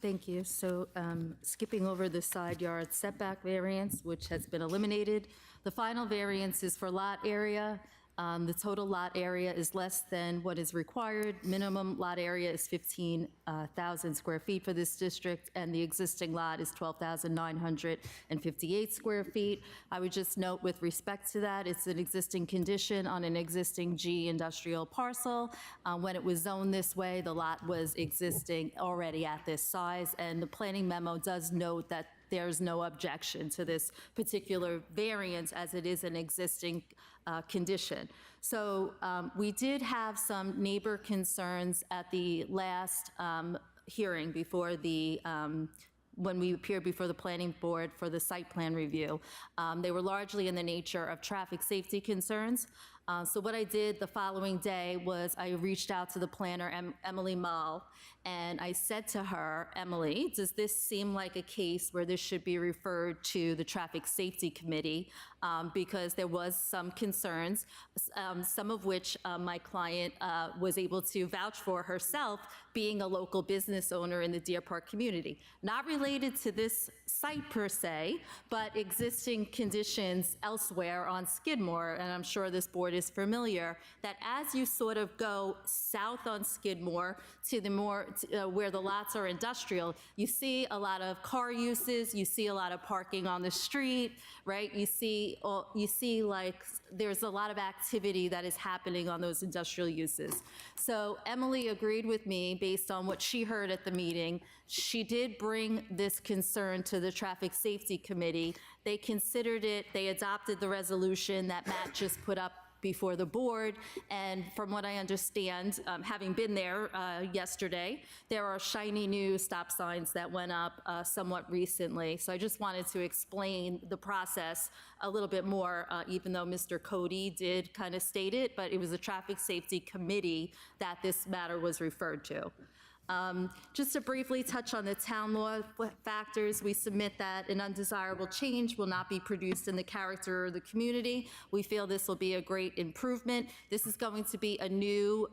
Thank you. So skipping over the side yard setback variance, which has been eliminated, the final variance is for lot area. The total lot area is less than what is required. Minimum lot area is 15,000 square feet for this district, and the existing lot is 12,958 square feet. I would just note with respect to that, it's an existing condition on an existing G industrial parcel. When it was zoned this way, the lot was existing already at this size, and the planning memo does note that there's no objection to this particular variance as it is an existing condition. So we did have some neighbor concerns at the last hearing before the when we appeared before the planning board for the site plan review. They were largely in the nature of traffic safety concerns. So what I did the following day was I reached out to the planner, Emily Mull, and I said to her, Emily, does this seem like a case where this should be referred to the Traffic Safety Committee? Because there was some concerns, some of which my client was able to vouch for herself, being a local business owner in the Deer Park community. Not related to this site per se, but existing conditions elsewhere on Skidmore, and I'm sure this board is familiar, that as you sort of go south on Skidmore to the more, where the lots are industrial, you see a lot of car uses, you see a lot of parking on the street, right? You see like there's a lot of activity that is happening on those industrial uses. So Emily agreed with me based on what she heard at the meeting. She did bring this concern to the Traffic Safety Committee. They considered it, they adopted the resolution that Matt just put up before the board, and from what I understand, having been there yesterday, there are shiny new stop signs that went up somewhat recently. So I just wanted to explain the process a little bit more, even though Mr. Cody did kind of state it, but it was the Traffic Safety Committee that this matter was referred to. Just to briefly touch on the town law factors, we submit that an undesirable change will not be produced in the character of the community. We feel this will be a great improvement. This is going to be a new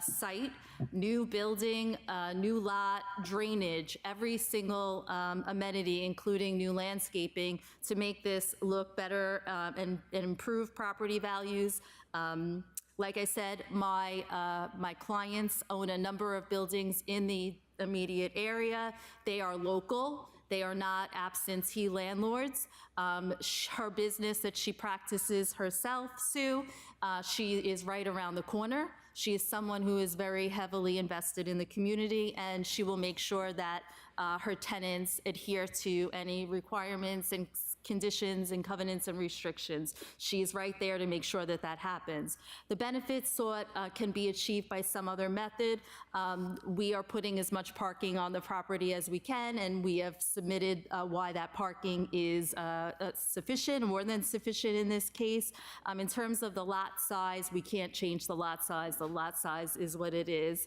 site, new building, new lot, drainage, every single amenity, including new landscaping, to make this look better and improve property values. Like I said, my clients own a number of buildings in the immediate area. They are local. They are not absentee landlords. Her business that she practices herself, Sue, she is right around the corner. She is someone who is very heavily invested in the community, and she will make sure that her tenants adhere to any requirements and conditions and covenants and restrictions. She's right there to make sure that that happens. The benefits sought can be achieved by some other method. We are putting as much parking on the property as we can, and we have submitted why that parking is sufficient, more than sufficient in this case. In terms of the lot size, we can't change the lot size. The lot size is what it is.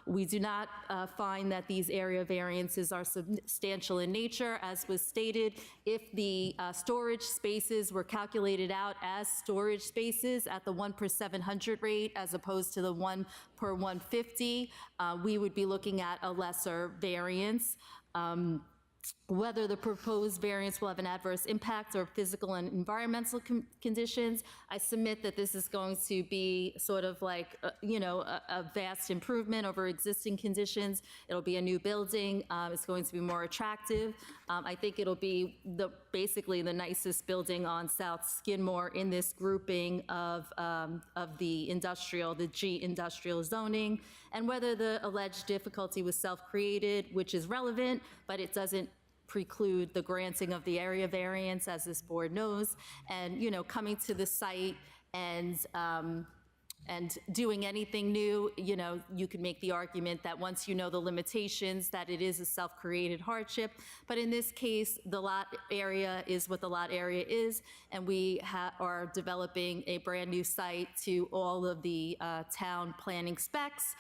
We do not find that these area variances are substantial in nature. As was stated, if the storage spaces were calculated out as storage spaces at the 1 per 700 rate as opposed to the 1 per 150, we would be looking at a lesser variance. whether the proposed variance will have an adverse impact or physical and environmental conditions. I submit that this is going to be sort of like, a vast improvement over existing conditions. It'll be a new building. It's going to be more attractive. I think it'll be basically the nicest building on South Skidmore in this grouping of the G industrial zoning, and whether the alleged difficulty was self-created, which is relevant, but it doesn't preclude the granting of the area variance, as this board knows, and, coming to the site and doing anything new, you could make the argument that once you know the limitations, that it is a self-created hardship. But in this case, the lot area is what the lot area is, and we are developing a brand-new site to all of the town planning specs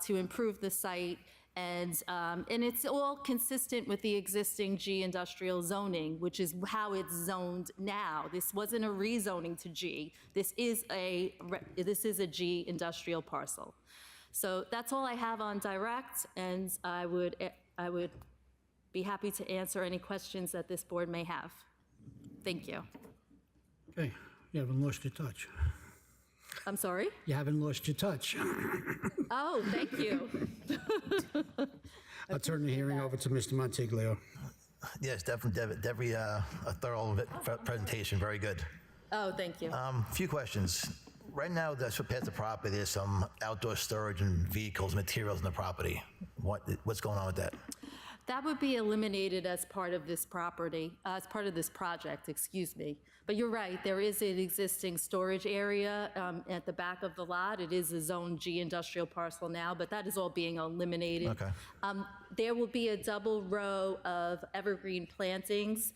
to improve the site. And it's all consistent with the existing G industrial zoning, which is how it's zoned now. This wasn't a rezoning to G. This is a G industrial parcel. So that's all I have on direct, and I would be happy to answer any questions that this board may have. Thank you. Okay, you haven't lost your touch. I'm sorry? You haven't lost your touch. Oh, thank you. I'll turn the hearing over to Mr. Montiglio. Yes, definitely a thorough presentation. Very good. Oh, thank you. Few questions. Right now, that's what past the property. There's some outdoor storage and vehicles, materials in the property. What's going on with that? That would be eliminated as part of this property, as part of this project, excuse me. But you're right, there is an existing storage area at the back of the lot. It is a Zone G industrial parcel now, but that is all being eliminated. Okay. There will be a double row of evergreen plantings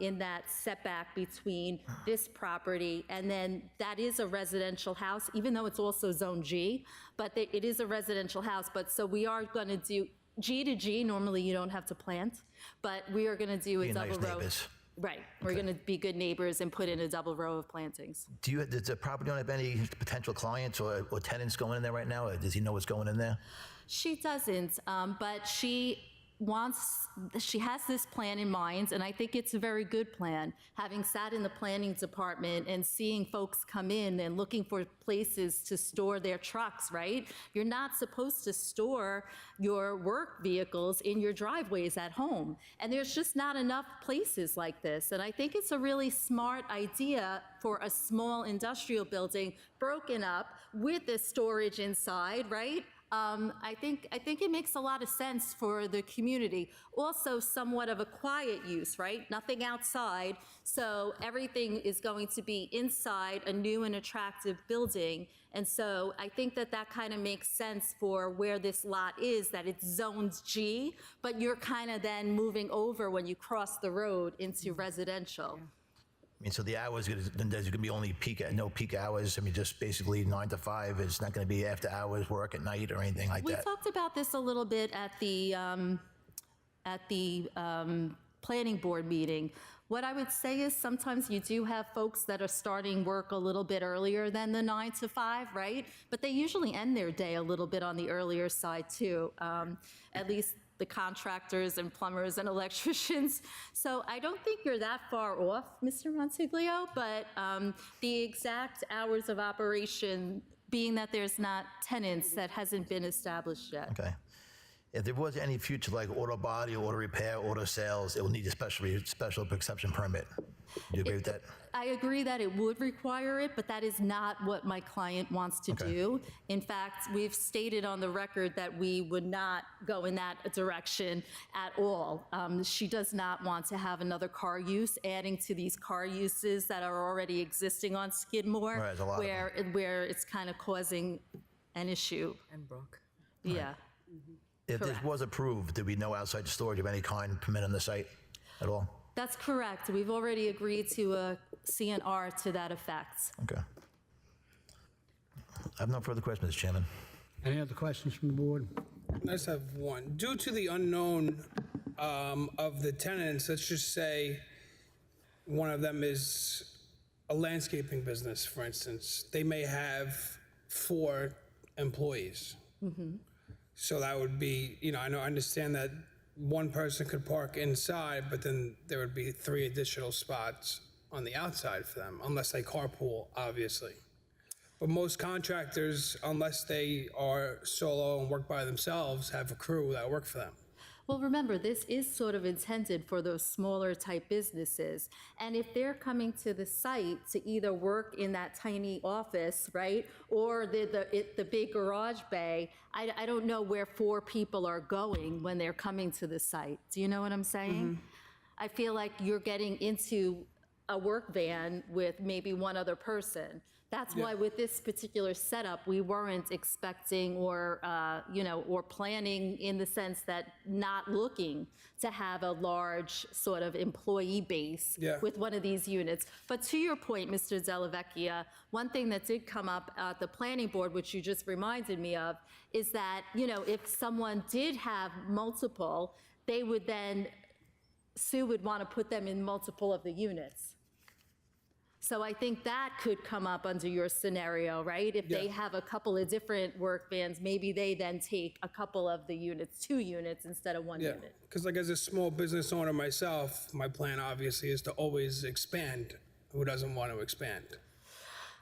in that setback between this property, and then that is a residential house, even though it's also Zone G, but it is a residential house. But so we are going to do G to G. Normally you don't have to plant, but we are going to do a double row. Neighbors. Right. We're going to be good neighbors and put in a double row of plantings. Does the property owner have any potential clients or tenants going in there right now? Or does he know what's going in there? She doesn't, but she has this plan in mind, and I think it's a very good plan. Having sat in the planning department and seeing folks come in and looking for places to store their trucks, right? You're not supposed to store your work vehicles in your driveways at home. And there's just not enough places like this. And I think it's a really smart idea for a small industrial building broken up with the storage inside, right? I think it makes a lot of sense for the community. Also, somewhat of a quiet use, right? Nothing outside, so everything is going to be inside a new and attractive building. And so I think that kind of makes sense for where this lot is, that it's zoned G, but you're kind of then moving over when you cross the road into residential. I mean, so the hours, there's going to be only no peak hours. I mean, just basically 9 to 5. It's not going to be after hours work at night or anything like We that. talked about this a little bit at the planning board meeting. What I would say is sometimes you do have folks that are starting work a little bit earlier than the 9 to 5, right? But they usually end their day a little bit on the earlier side too. At least the contractors and plumbers and electricians. So I don't think you're that far off, Mr. Montiglio, but the exact hours of operation, being that there's not tenants, that hasn't been established yet. Okay. If there was any future like auto body, auto repair, auto sales, it will need a special exception permit. Do you agree with that? I agree that it would require it, but that is not what my client wants to do. In fact, we've stated on the record that we would not go in that direction at all. She does not want to have another car use adding to these car uses that are already existing on Skidmore, Right, there's a lot of them. where it's kind of causing an issue. And Brooke. Yeah. If this Correct. was approved, there'd be no outside storage of any kind permitted on the site at all? That's correct. We've already agreed to a CNR to that effect. Okay. I have no further questions, Mr. Chairman. Any other questions from the board? I just have one. Due to the unknown of the tenants, let's just say one of them is a landscaping business, for instance. They may have 4 employees. So that would be, I understand that one person could park inside, but then there would be 3 additional spots on the outside for them, unless they carpool, obviously. But most contractors, unless they are solo and work by themselves, have a crew that work for them. Well, remember, this is sort of intended for those smaller type businesses. And if they're coming to the site to either work in that tiny office, right, or the big garage bay, I don't know where 4 people are going when they're coming to the site. Do you know what I'm saying? I feel like you're getting into a work van with maybe one other person. That's why with this particular setup, we weren't expecting or, or planning in the sense that not looking to have a large sort of employee base with one of these units. But to your point, Mr. Della Vecchia, one thing that did come up at the planning board, which you just reminded me of, is that, if someone did have multiple, they would then, Sue would want to put them in multiple of the units. So I think that could come up under your scenario, right? If they have a couple of different work vans, maybe they then take a couple of the units, 2 units instead of 1 Yeah, unit. because like as a small business owner myself, my plan obviously is to always expand. Who doesn't want to expand,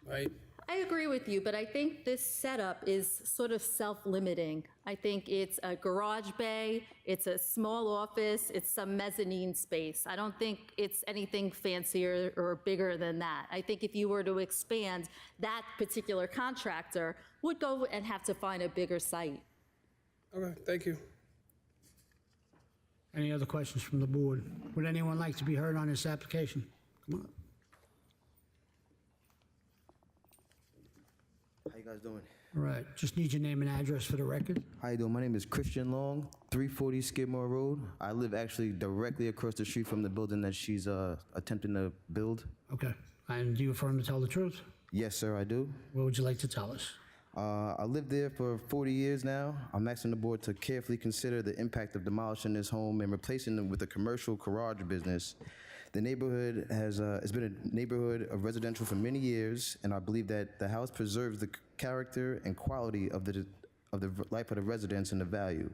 right? I agree with you, but I think this setup is sort of self-limiting. I think it's a garage bay, it's a small office, it's some mezzanine space. I don't think it's anything fancier or bigger than that. I think if you were to expand, that particular contractor would go and have to find a bigger site. Okay, thank you. Any other questions from the board? Would anyone like to be heard on this application? Come on. How you guys doing? All right, just need your name and address for the record. How you doing? My name is Christian Long, 340 Skidmore Road. I live actually directly across the street from the building that she's attempting to build. Okay, and do you affirm to tell the truth? Yes, sir, I do. What would you like to tell us? I lived there for 40 years now. I'm asking the board to carefully consider the impact of demolishing this home and replacing it with a commercial garage business. The neighborhood has been a neighborhood of residential for many years, and I believe that the house preserves the character and quality of the life of the residents and the value.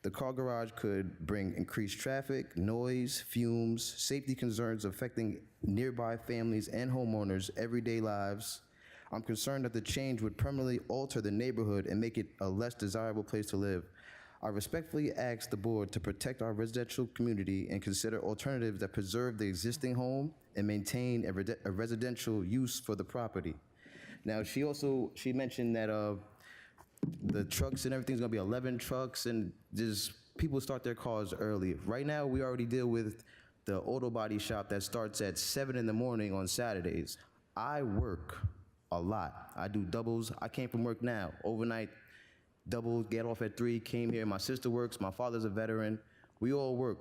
The car garage could bring increased traffic, noise, fumes, safety concerns affecting nearby families and homeowners' everyday lives. I'm concerned that the change would permanently alter the neighborhood and make it a less desirable place to live. I respectfully ask the board to protect our residential community and consider alternatives that preserve the existing home and maintain a residential use for the property. Now, she mentioned that the trucks and everything's gonna be 11 trucks, and just people start their cars early. Right now, we already deal with the auto body shop that starts at 7 in the morning on Saturdays. I work a lot. I do doubles. I came from work now, overnight, double, get off at 3, came here. My sister works, my father's a veteran. We all work.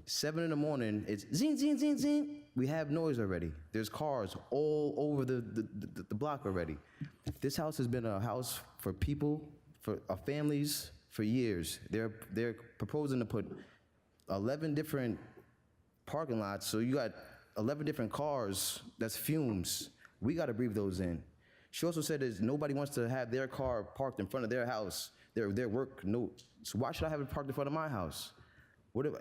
7 in the morning, it's zing, zing, zing, zing. We have noise already. There's cars all over the block already. This house has been a house for people, for families, for years. They're proposing to put 11 different parking lots, so you got 11 different cars, that's fumes. We gotta breathe those in. She also said that nobody wants to have their car parked in front of their house, their work. No, so why should I have it parked in front of my house?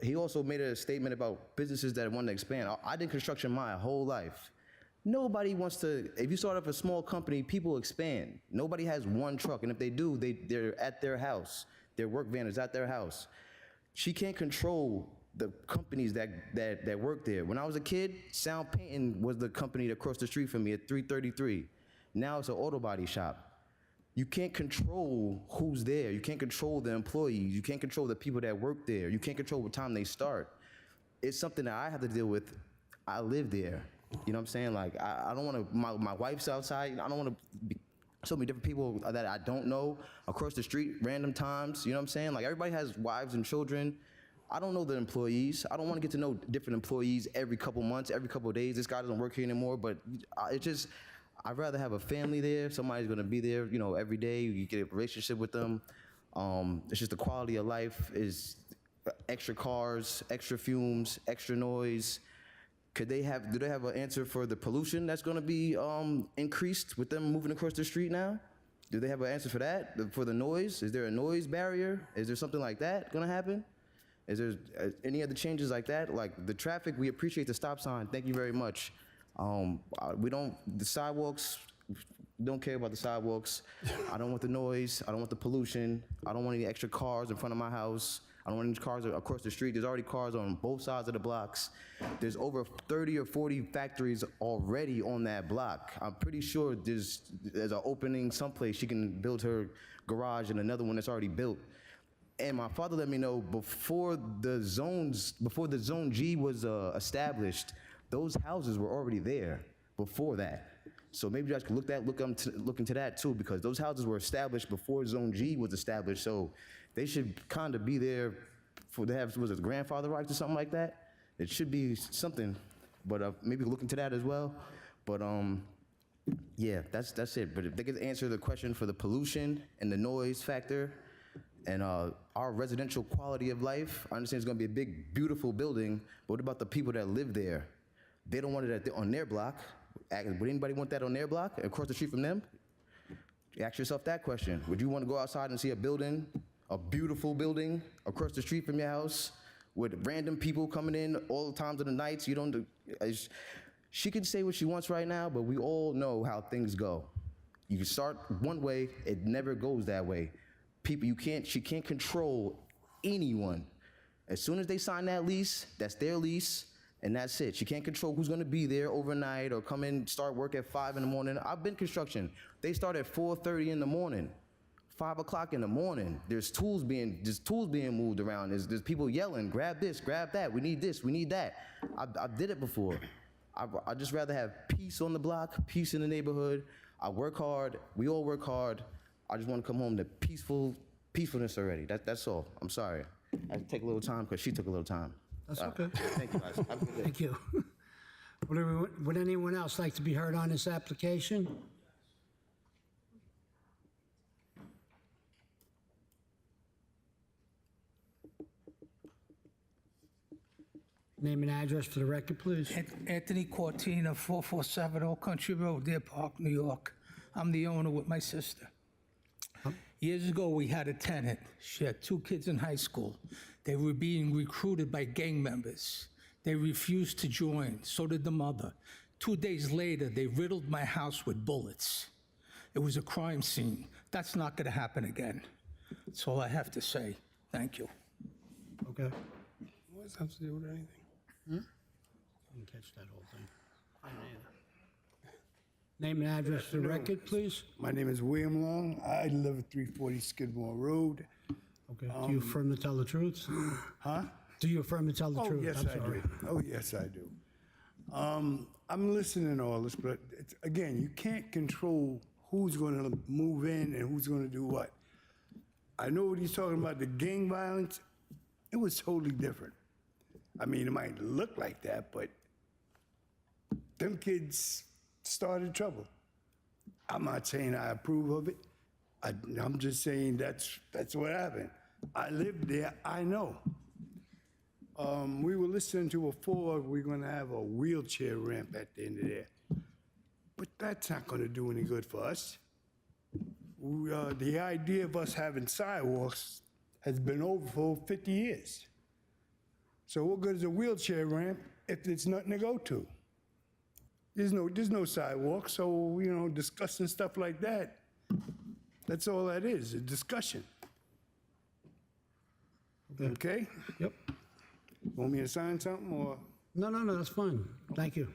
He also made a statement about businesses that want to expand. I did construction my whole life. Nobody wants to, if you start up a small company, people expand. Nobody has one truck, and if they do, they're at their house. Their work van is at their house. She can't control the companies that work there. When I was a kid, Sound Painting was the company across the street from me at 333. Now it's an auto body shop. You can't control who's there. You can't control the employees. You can't control the people that work there. You can't control what time they start. It's something that I have to deal with. I live there. You know what I'm saying? Like, I don't want to, my wife's outside. I don't want to be so many different people that I don't know across the street, random times. You know what I'm saying? Like, everybody has wives and children. I don't know the employees. I don't want to get to know different employees every couple months, every couple days. This guy doesn't work here anymore, but it's just, I'd rather have a family there. Somebody's gonna be there, you know, every day. You get a relationship with them. It's just the quality of life is extra cars, extra fumes, extra noise. Do they have an answer for the pollution that's gonna be increased with them moving across the street now? Do they have an answer for that? For the noise? Is there a noise barrier? Is there something like that gonna happen? Is there any other changes like that? Like the traffic, we appreciate the stop sign. Thank you very much. The sidewalks, don't care about the sidewalks. I don't want the noise. I don't want the pollution. I don't want any extra cars in front of my house. I don't want any cars across the street. There's already cars on both sides of the blocks. There's over 30 or 40 factories already on that block. I'm pretty sure there's an opening someplace she can build her garage and another one that's already built. And my father let me know before the Zone G was established, those houses were already there before that. So maybe you guys can look into that too, because those houses were established before Zone G was established. So they should kind of be there for, they have, was it grandfather rights or something like that? It should be something, but maybe look into that as well. But yeah, that's it. But if they could answer the question for the pollution and the noise factor and our residential quality of life, I understand it's gonna be a big, beautiful building, but what about the people that live there? They don't want it on their block. Would anybody want that on their block, across the street from them? Ask yourself that question. Would you want to go outside and see a building, a beautiful building, across the street from your house, with random people coming in all times of the nights? You don't. She can say what she wants right now, but we all know how things go. You can start one way, it never goes that way. People, she can't control anyone. As soon as they sign that lease, that's their lease. And that's it. She can't control who's gonna be there overnight or come in, start work at 5 in the morning. I've been construction. They start at 4:30 in the morning, 5 o'clock in the morning. There's tools being moved around. There's people yelling, grab this, grab that. We need this, we need that. I did it before. I'd just rather have peace on the block, peace in the neighborhood. I work hard, we all work hard. I just wanna come home to peacefulness already. That's all. I'm sorry. I had to take a little time because she took a little time. That's okay. Thank you, guys. Have a good day. Thank you. Would anyone else like to be heard on this application? Name and address for the record, please. Anthony Cortina, 447 Old Country Road, Deer Park, New York. I'm the owner with my sister. Years ago, we had a tenant. She had 2 kids in high school. They were being recruited by gang members. They refused to join. So did the mother. 2 days later, they riddled my house with bullets. It was a crime scene. That's not going to happen again. That's all I have to say. Thank you. Okay. What does that have to do with anything? Didn't catch that whole thing. Name and address for the record, please. My name is William Long. I live at 340 Skidmore Road. Okay. Do you affirm to tell the truth? Huh? Do you affirm to tell the truth? Yes, I'm I sorry. do. Oh, yes, I do. I'm listening to all this, but again, you can't control who's going to move in and who's going to do what. I know what he's talking about, the gang violence. It was totally different. I mean, it might look like that, but them kids started trouble. I'm not saying I approve of it. I'm just saying that's what happened. I lived there, I know. We were listening to before we're gonna have a wheelchair ramp at the end of there. But that's not gonna do any good for us. The idea of us having sidewalks has been over for 50 years. So what good is a wheelchair ramp if there's nothing to go to? There's no sidewalk, so, discussing stuff like that, that's all that is, a discussion. Okay? Yep. Want me to sign something, or? No, that's fine. Thank you.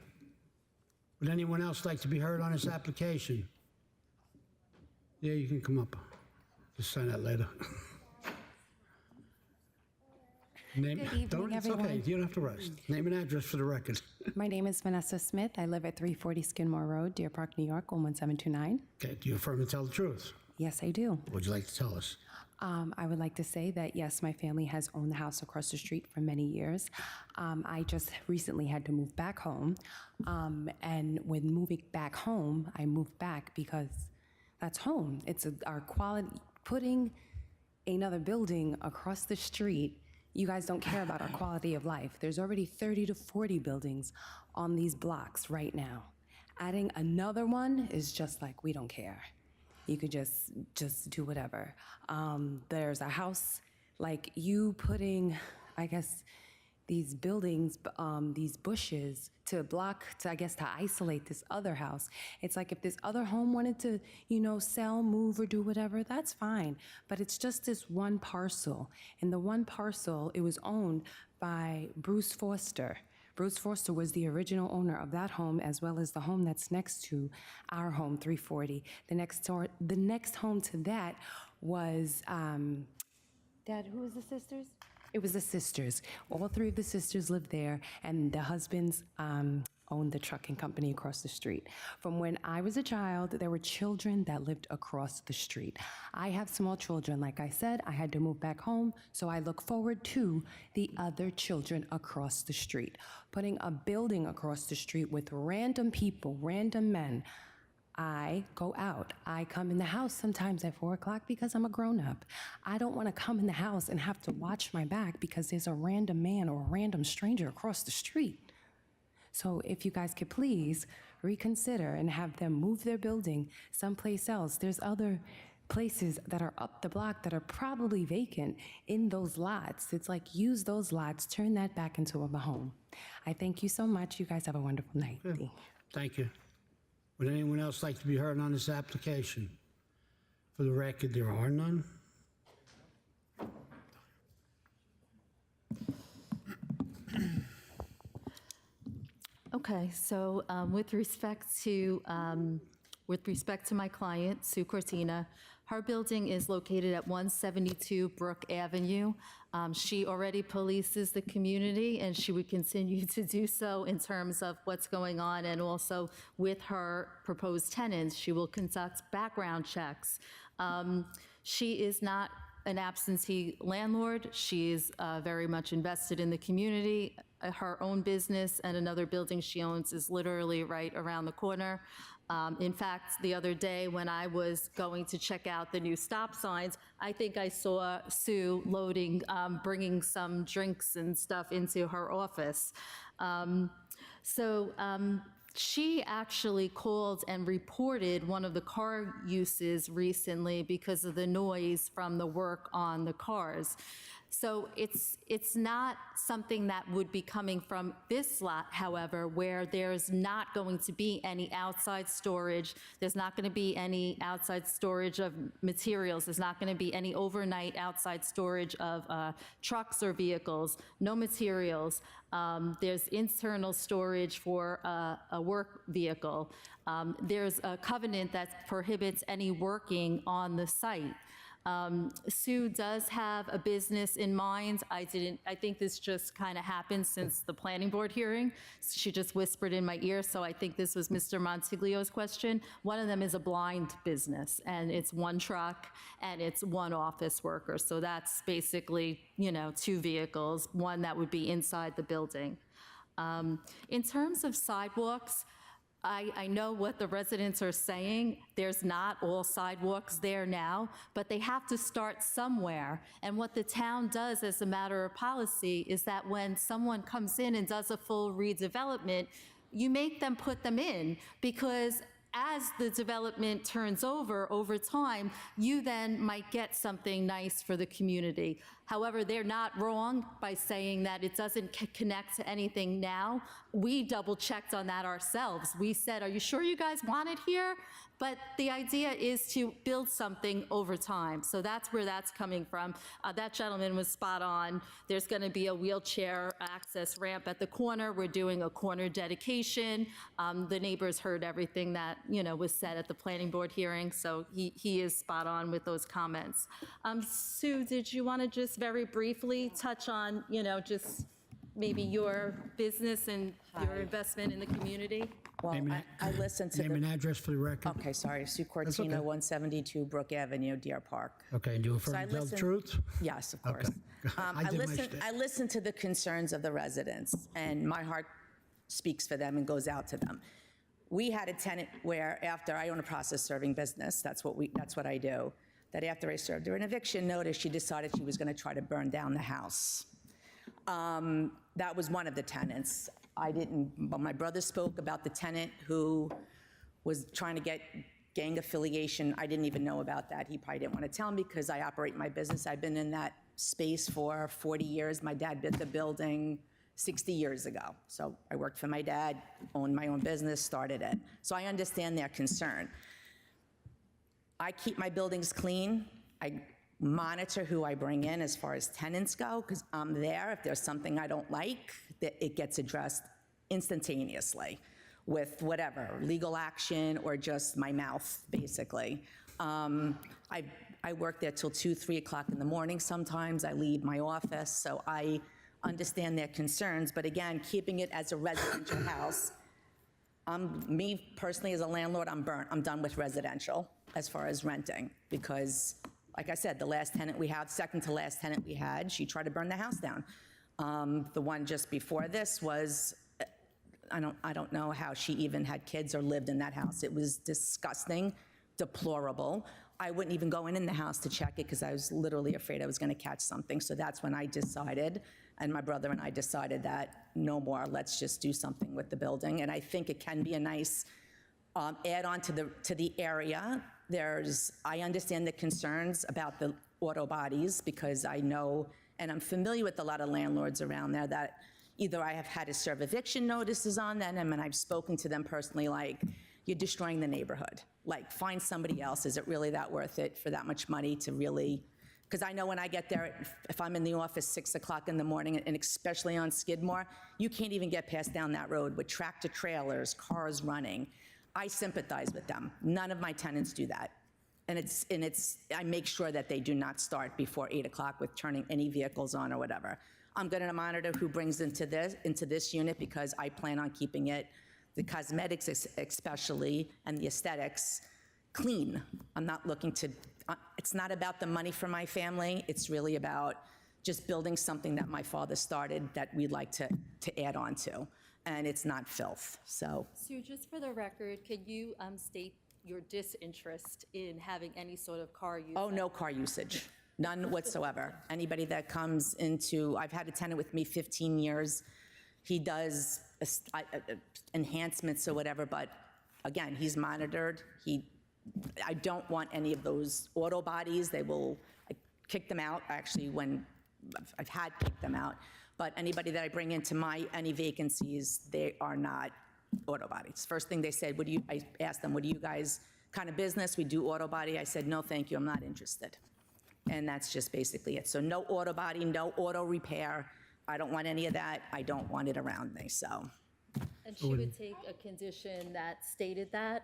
Would anyone else like to be heard on this application? Yeah, you can come up. Just sign that later. Good evening, It's everyone. okay, you don't have to rush. Name and address for the record. My name is Vanessa Smith. I live at 340 Skidmore Road, Deer Park, New York, 11729. Okay, do you affirm to tell the truth? Yes, I do. What would you like to tell us? I would like to say that, yes, my family has owned the house across the street for many years. I just recently had to move back home. And when moving back home, I moved back because that's home. It's our quality. Putting another building across the street, you guys don't care about our quality of life. There's already 30 to 40 buildings on these blocks right now. Adding another one is just like, we don't care. You could just do whatever. There's a house, like you putting I guess, these buildings, these bushes to block, to isolate this other house. It's like if this other home wanted to, sell, move, or do whatever, that's fine. But it's just this one parcel. And the one parcel, it was owned by Bruce Forster. Bruce Forster was the original owner of that home, as well as the home that's next to our home, 340. The next home to that was, Dad, who was the sisters? It was the sisters. All three of the sisters lived there, and the husbands owned the trucking company across the street. From when I was a child, there were children that lived across the street. I have small children. Like I said, I had to move back home, so I look forward to the other children across the street. Putting a building across the street with random people, random men, I go out. I come in the house sometimes at 4 o'clock because I'm a grown-up. I don't want to come in the house and have to watch my back because there's a random man or a random stranger across the street. So if you guys could please reconsider and have them move their building someplace else. There's other places that are up the block that are probably vacant in those lots. It's like, use those lots, turn that back into a home. I thank you so much. You guys have a wonderful night. Thank you. Would anyone else like to be heard on this application? For the record, there are none. Okay, so with respect to my client, Sue Cortina, her building is located at 172 Brook Avenue. She already polices the community, and she would continue to do so in terms of what's going on, and also with her proposed tenants, she will conduct background checks. She is not an absentee landlord. She is very much invested in the community. Her own business and another building she owns is literally right around the corner. In fact, the other day when I was going to check out the new stop signs, I think I saw Sue loading, bringing some drinks and stuff into her office. She actually called and reported one of the car uses recently because of the noise from the work on the cars. So it's not something that would be coming from this lot, however, where there's not going to be any outside storage. There's not going to be any outside storage of materials. There's not going to be any overnight outside storage of trucks or vehicles, no materials. There's internal storage for a work vehicle. There's a covenant that prohibits any working on the site. Sue does have a business in mind. I think this just kind of happened since the planning board hearing. She just whispered in my ear, so I think this was Mr. Montiglio's question. One of them is a blind business, and it's one truck, and it's one office worker. So that's basically, 2 vehicles, one that would be inside the building. In terms of sidewalks, I know what the residents are saying. There's not all sidewalks there now, but they have to start somewhere. And what the town does as a matter of policy is that when someone comes in and does a full redevelopment, you make them put them in, because as the development turns over time, you then might get something nice for the community. However, they're not wrong by saying that it doesn't connect to anything now. We double checked on that ourselves. We said, are you sure you guys want it here? But the idea is to build something over time. So that's where that's coming from. That gentleman was spot on. There's going to be a wheelchair access ramp at the corner. We're doing a corner dedication. The neighbors heard everything that was said at the planning board hearing. So he is spot on with those comments. Sue, did you want to just very briefly touch on just maybe your business and your investment in the community? Well, I listened to Name and address for the record. Okay, sorry, Sue Cortina, 172 Brook Avenue, Deer Park. Okay, and you affirm to tell the truth? Yes, of course. Okay. I listened to the concerns of the residents, and my heart speaks for them and goes out to them. We had a tenant where after I own a process serving business, that's what I do, that after I served her an eviction notice, she decided she was going to try to burn down the house. That was one of the tenants. But my brother spoke about the tenant who was trying to get gang affiliation. I didn't even know about that. He probably didn't want to tell me because I operate my business. I've been in that space for 40 years. My dad built the building 60 years ago. So I worked for my dad, owned my own business, started it. So I understand their concern. I keep my buildings clean. I monitor who I bring in as far as tenants go, because I'm there. If there's something I don't like, that it gets addressed instantaneously with whatever, legal action or just my mouth, basically. I work there till 2, 3 o'clock in the morning sometimes. I leave my office, so I understand their concerns. But again, keeping it as a residential house, me personally as a landlord, I'm burnt. I'm done with residential as far as renting, because like I said, the last tenant we have, second to last tenant we had, she tried to burn the house down. The one just before this was, I don't know how she even had kids or lived in that house. It was disgusting, deplorable. I wouldn't even go in the house to check it because I was literally afraid I was going to catch something. So that's when I decided, and my brother and I decided that no more, let's just do something with the building. And I think it can be a nice add-on to the area. I understand the concerns about the auto bodies because I know, and I'm familiar with a lot of landlords around there that either I have had to serve eviction notices on them, and I've spoken to them personally, like, you're destroying the neighborhood. Like, find somebody else. Is it really that worth it for that much money to really? Because I know when I get there, if I'm in the office 6 o'clock in the morning, and especially on Skidmore, you can't even get past down that road with tractor trailers, cars running. I sympathize with them. None of my tenants do that. And I make sure that they do not start before 8 o'clock with turning any vehicles on or whatever. I'm going to monitor who brings into this unit because I plan on keeping it, the cosmetics especially, and the aesthetics clean. I'm not looking to, it's not about the money for my family. It's really about just building something that my father started that we'd like to add on to. And it's not filth, so. Sue, just for the record, could you state your disinterest in having any sort of car use? Oh, no car usage, none whatsoever. Anybody that comes into, I've had a tenant with me 15 years. He does enhancements or whatever, but again, he's monitored. I don't want any of those auto bodies. I kick them out, actually, when I've had kicked them out. But anybody that I bring into any vacancies, they are not auto bodies. First thing they said, I asked them, what do you guys kind of business? We do auto body. I said, no, thank you, I'm not interested. And that's just basically it. So no auto body, no auto repair. I don't want any of that. I don't want it around me, so. And she would take a condition that stated that.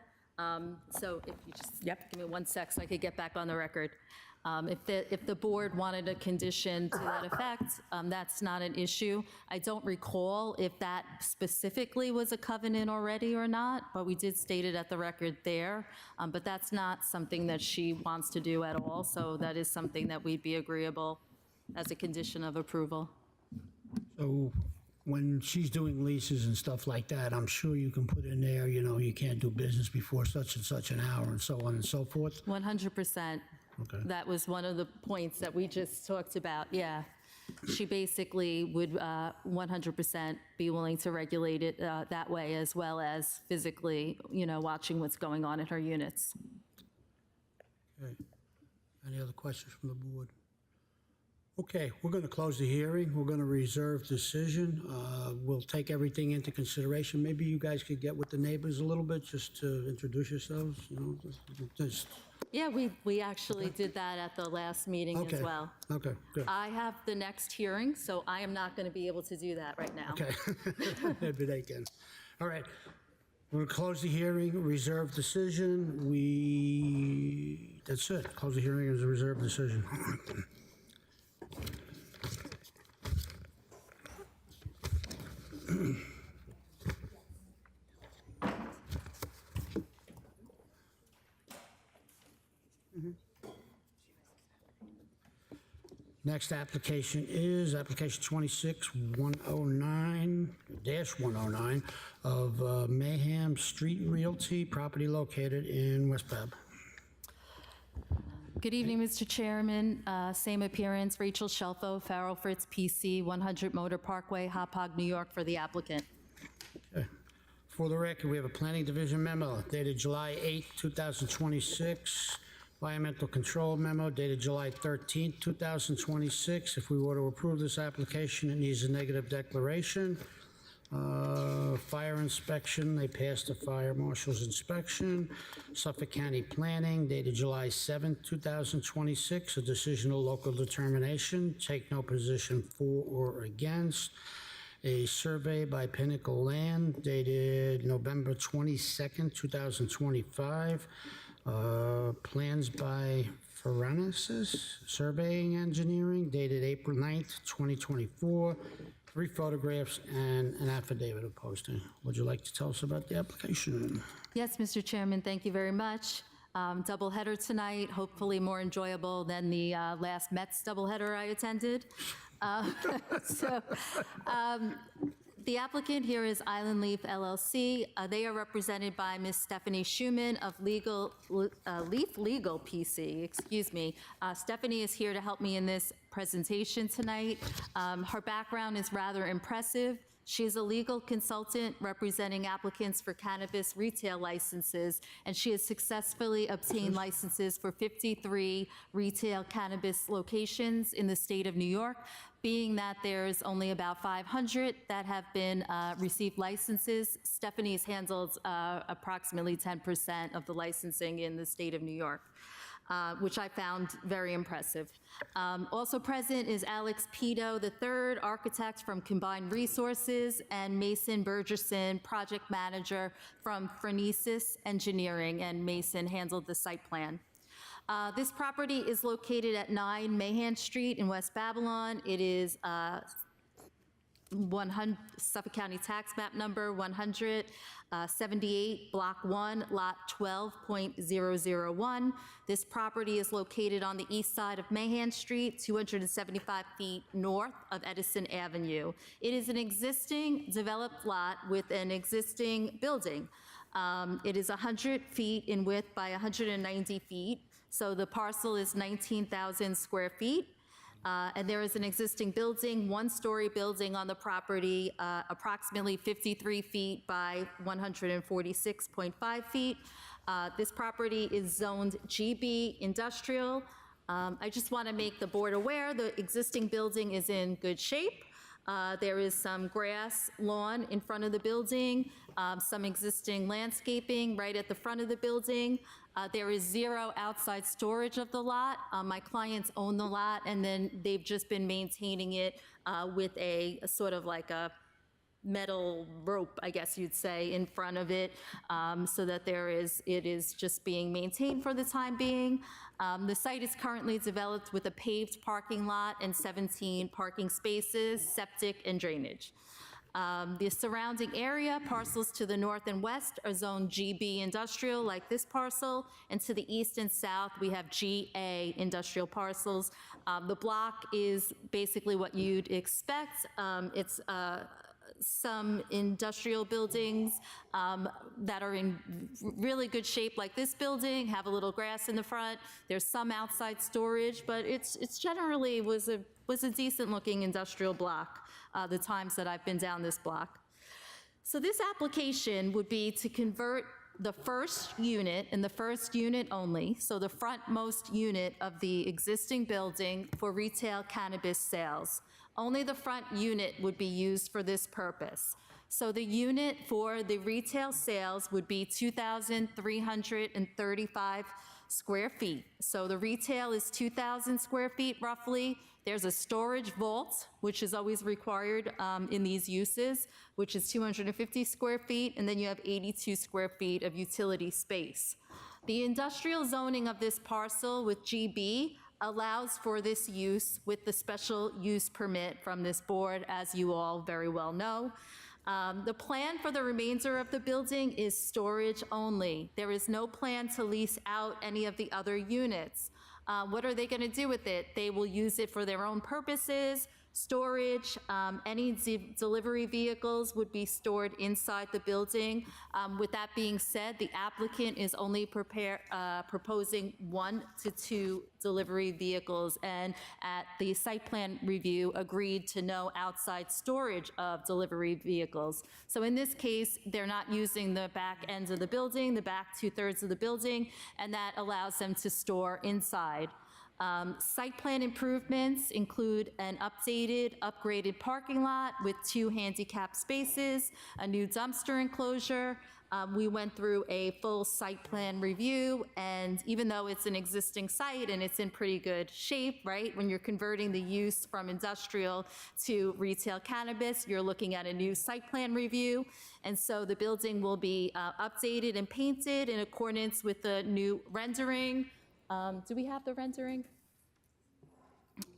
So if you just give me 1 sec so I could get back on the record. If the board wanted a condition to that effect, that's not an issue. I don't recall if that specifically was a covenant already or not, but we did state it at the record there. But that's not something that she wants to do at all, so that is something that we'd be agreeable as a condition of approval. So when she's doing leases and stuff like that, I'm sure you can put in there, you can't do business before such and such an hour and so on and so forth? 100%. Okay. That was one of the points that we just talked about, yeah. She basically would 100% be willing to regulate it that way, as well as physically, watching what's going on in her units. Okay. Any other questions from the board? Okay, we're going to close the hearing. We're going to reserve decision. We'll take everything into consideration. Maybe you guys could get with the neighbors a little bit just to introduce yourselves, just. Yeah, we actually did that at the last meeting as well. Okay, good. I have the next hearing, so I am not going to be able to do that right now. Okay, maybe they can. All right, we're going to close the hearing, reserve decision. That's it. Close the hearing as a reserved decision. Next application is application 26-109 of Mayhem Street Realty, property located in West Babb. Good evening, Mr. Chairman. Same appearance, Rachel Shelfo, Farrell Fritz, PC, 100 Motor Parkway, Hauppauge, New York, for the applicant. Okay. For the record, we have a planning division memo dated July 8, 2026, Environmental control memo dated July 13, 2026. If we were to approve this application, it needs a negative declaration. Fire inspection, they passed the fire marshal's inspection. Suffolk County Planning dated July 7, 2026. A decisional local determination, take no position for or against. A survey by Pinnacle Land dated November 22nd, 2025. Plans by Ferranis Surveying Engineering dated April 9th, 2024. 3 photographs and an affidavit of posting. Would you like to tell us about the application? Yes, Mr. Chairman, thank you very much. Doubleheader tonight, hopefully more enjoyable than the last Mets doubleheader I attended. The applicant here is Island Leaf LLC. They are represented by Ms. Stephanie Schuman of Leaf Legal PC, excuse me. Stephanie is here to help me in this presentation tonight. Her background is rather impressive. She is a legal consultant representing applicants for cannabis retail licenses, and she has successfully obtained licenses for 53 retail cannabis locations in the state of New York. Being that there's only about 500 that have been received licenses, Stephanie's handled approximately 10% of the licensing in the state of New York. Which I found very impressive. Also present is Alex Pito III, architect from Combined Resources, and Mason Burgerson, project manager from Phronesis Engineering, and Mason handled the site plan. This property is located at 9 Mahan Street in West Babylon. It is 100 Suffolk County Tax Map Number 178, Block 1, Lot 12.001. This property is located on the east side of Mahan Street, 275 feet north of Edison Avenue. It is an existing developed lot with an existing building. It is 100 feet in width by 190 feet, so the parcel is 19,000 square feet. And there is an existing building, 1-story building on the property, approximately 53 feet by 146.5 feet. This property is zoned GB Industrial. I just want to make the board aware the existing building is in good shape. There is some grass lawn in front of the building, some existing landscaping right at the front of the building. There is 0 outside storage of the lot. My clients own the lot, and then they've just been maintaining it with a sort of like a metal rope, I guess you'd say, in front of it, so that it is just being maintained for the time being. The site is currently developed with a paved parking lot and 17 parking spaces, septic, and drainage. The surrounding area, parcels to the north and west, are zoned GB Industrial, like this parcel, and to the east and south, we have GA Industrial parcels. The block is basically what you'd expect. It's some industrial buildings that are in really good shape, like this building, have a little grass in the front. There's some outside storage, but it's generally was a decent-looking industrial block the times that I've been down this block. So this application would be to convert the first unit and the first unit only, so the frontmost unit of the existing building, for retail cannabis sales. Only the front unit would be used for this purpose. So the unit for the retail sales would be 2,335 square feet. So the retail is 2,000 square feet roughly. There's a storage vault, which is always required in these uses, which is 250 square feet, and then you have 82 square feet of utility space. The industrial zoning of this parcel with GB allows for this use with the special use permit from this board, as you all very well know. The plan for the remainder of the building is storage only. There is no plan to lease out any of the other units. What are they going to do with it? They will use it for their own purposes, Storage, any delivery vehicles would be stored inside the building. With that being said, the applicant is only proposing 1 to 2 delivery vehicles, and at the site plan review agreed to no outside storage of delivery vehicles. So in this case, they're not using the back ends of the building, the back 2/3 of the building, and that allows them to store inside. Site plan improvements include an upgraded parking lot with 2 handicap spaces, a new dumpster enclosure. We went through a full site plan review, and even though it's an existing site and it's in pretty good shape, right? When you're converting the use from industrial to retail cannabis, you're looking at a new site plan review. And so the building will be updated and painted in accordance with the new rendering. Do we have the rendering?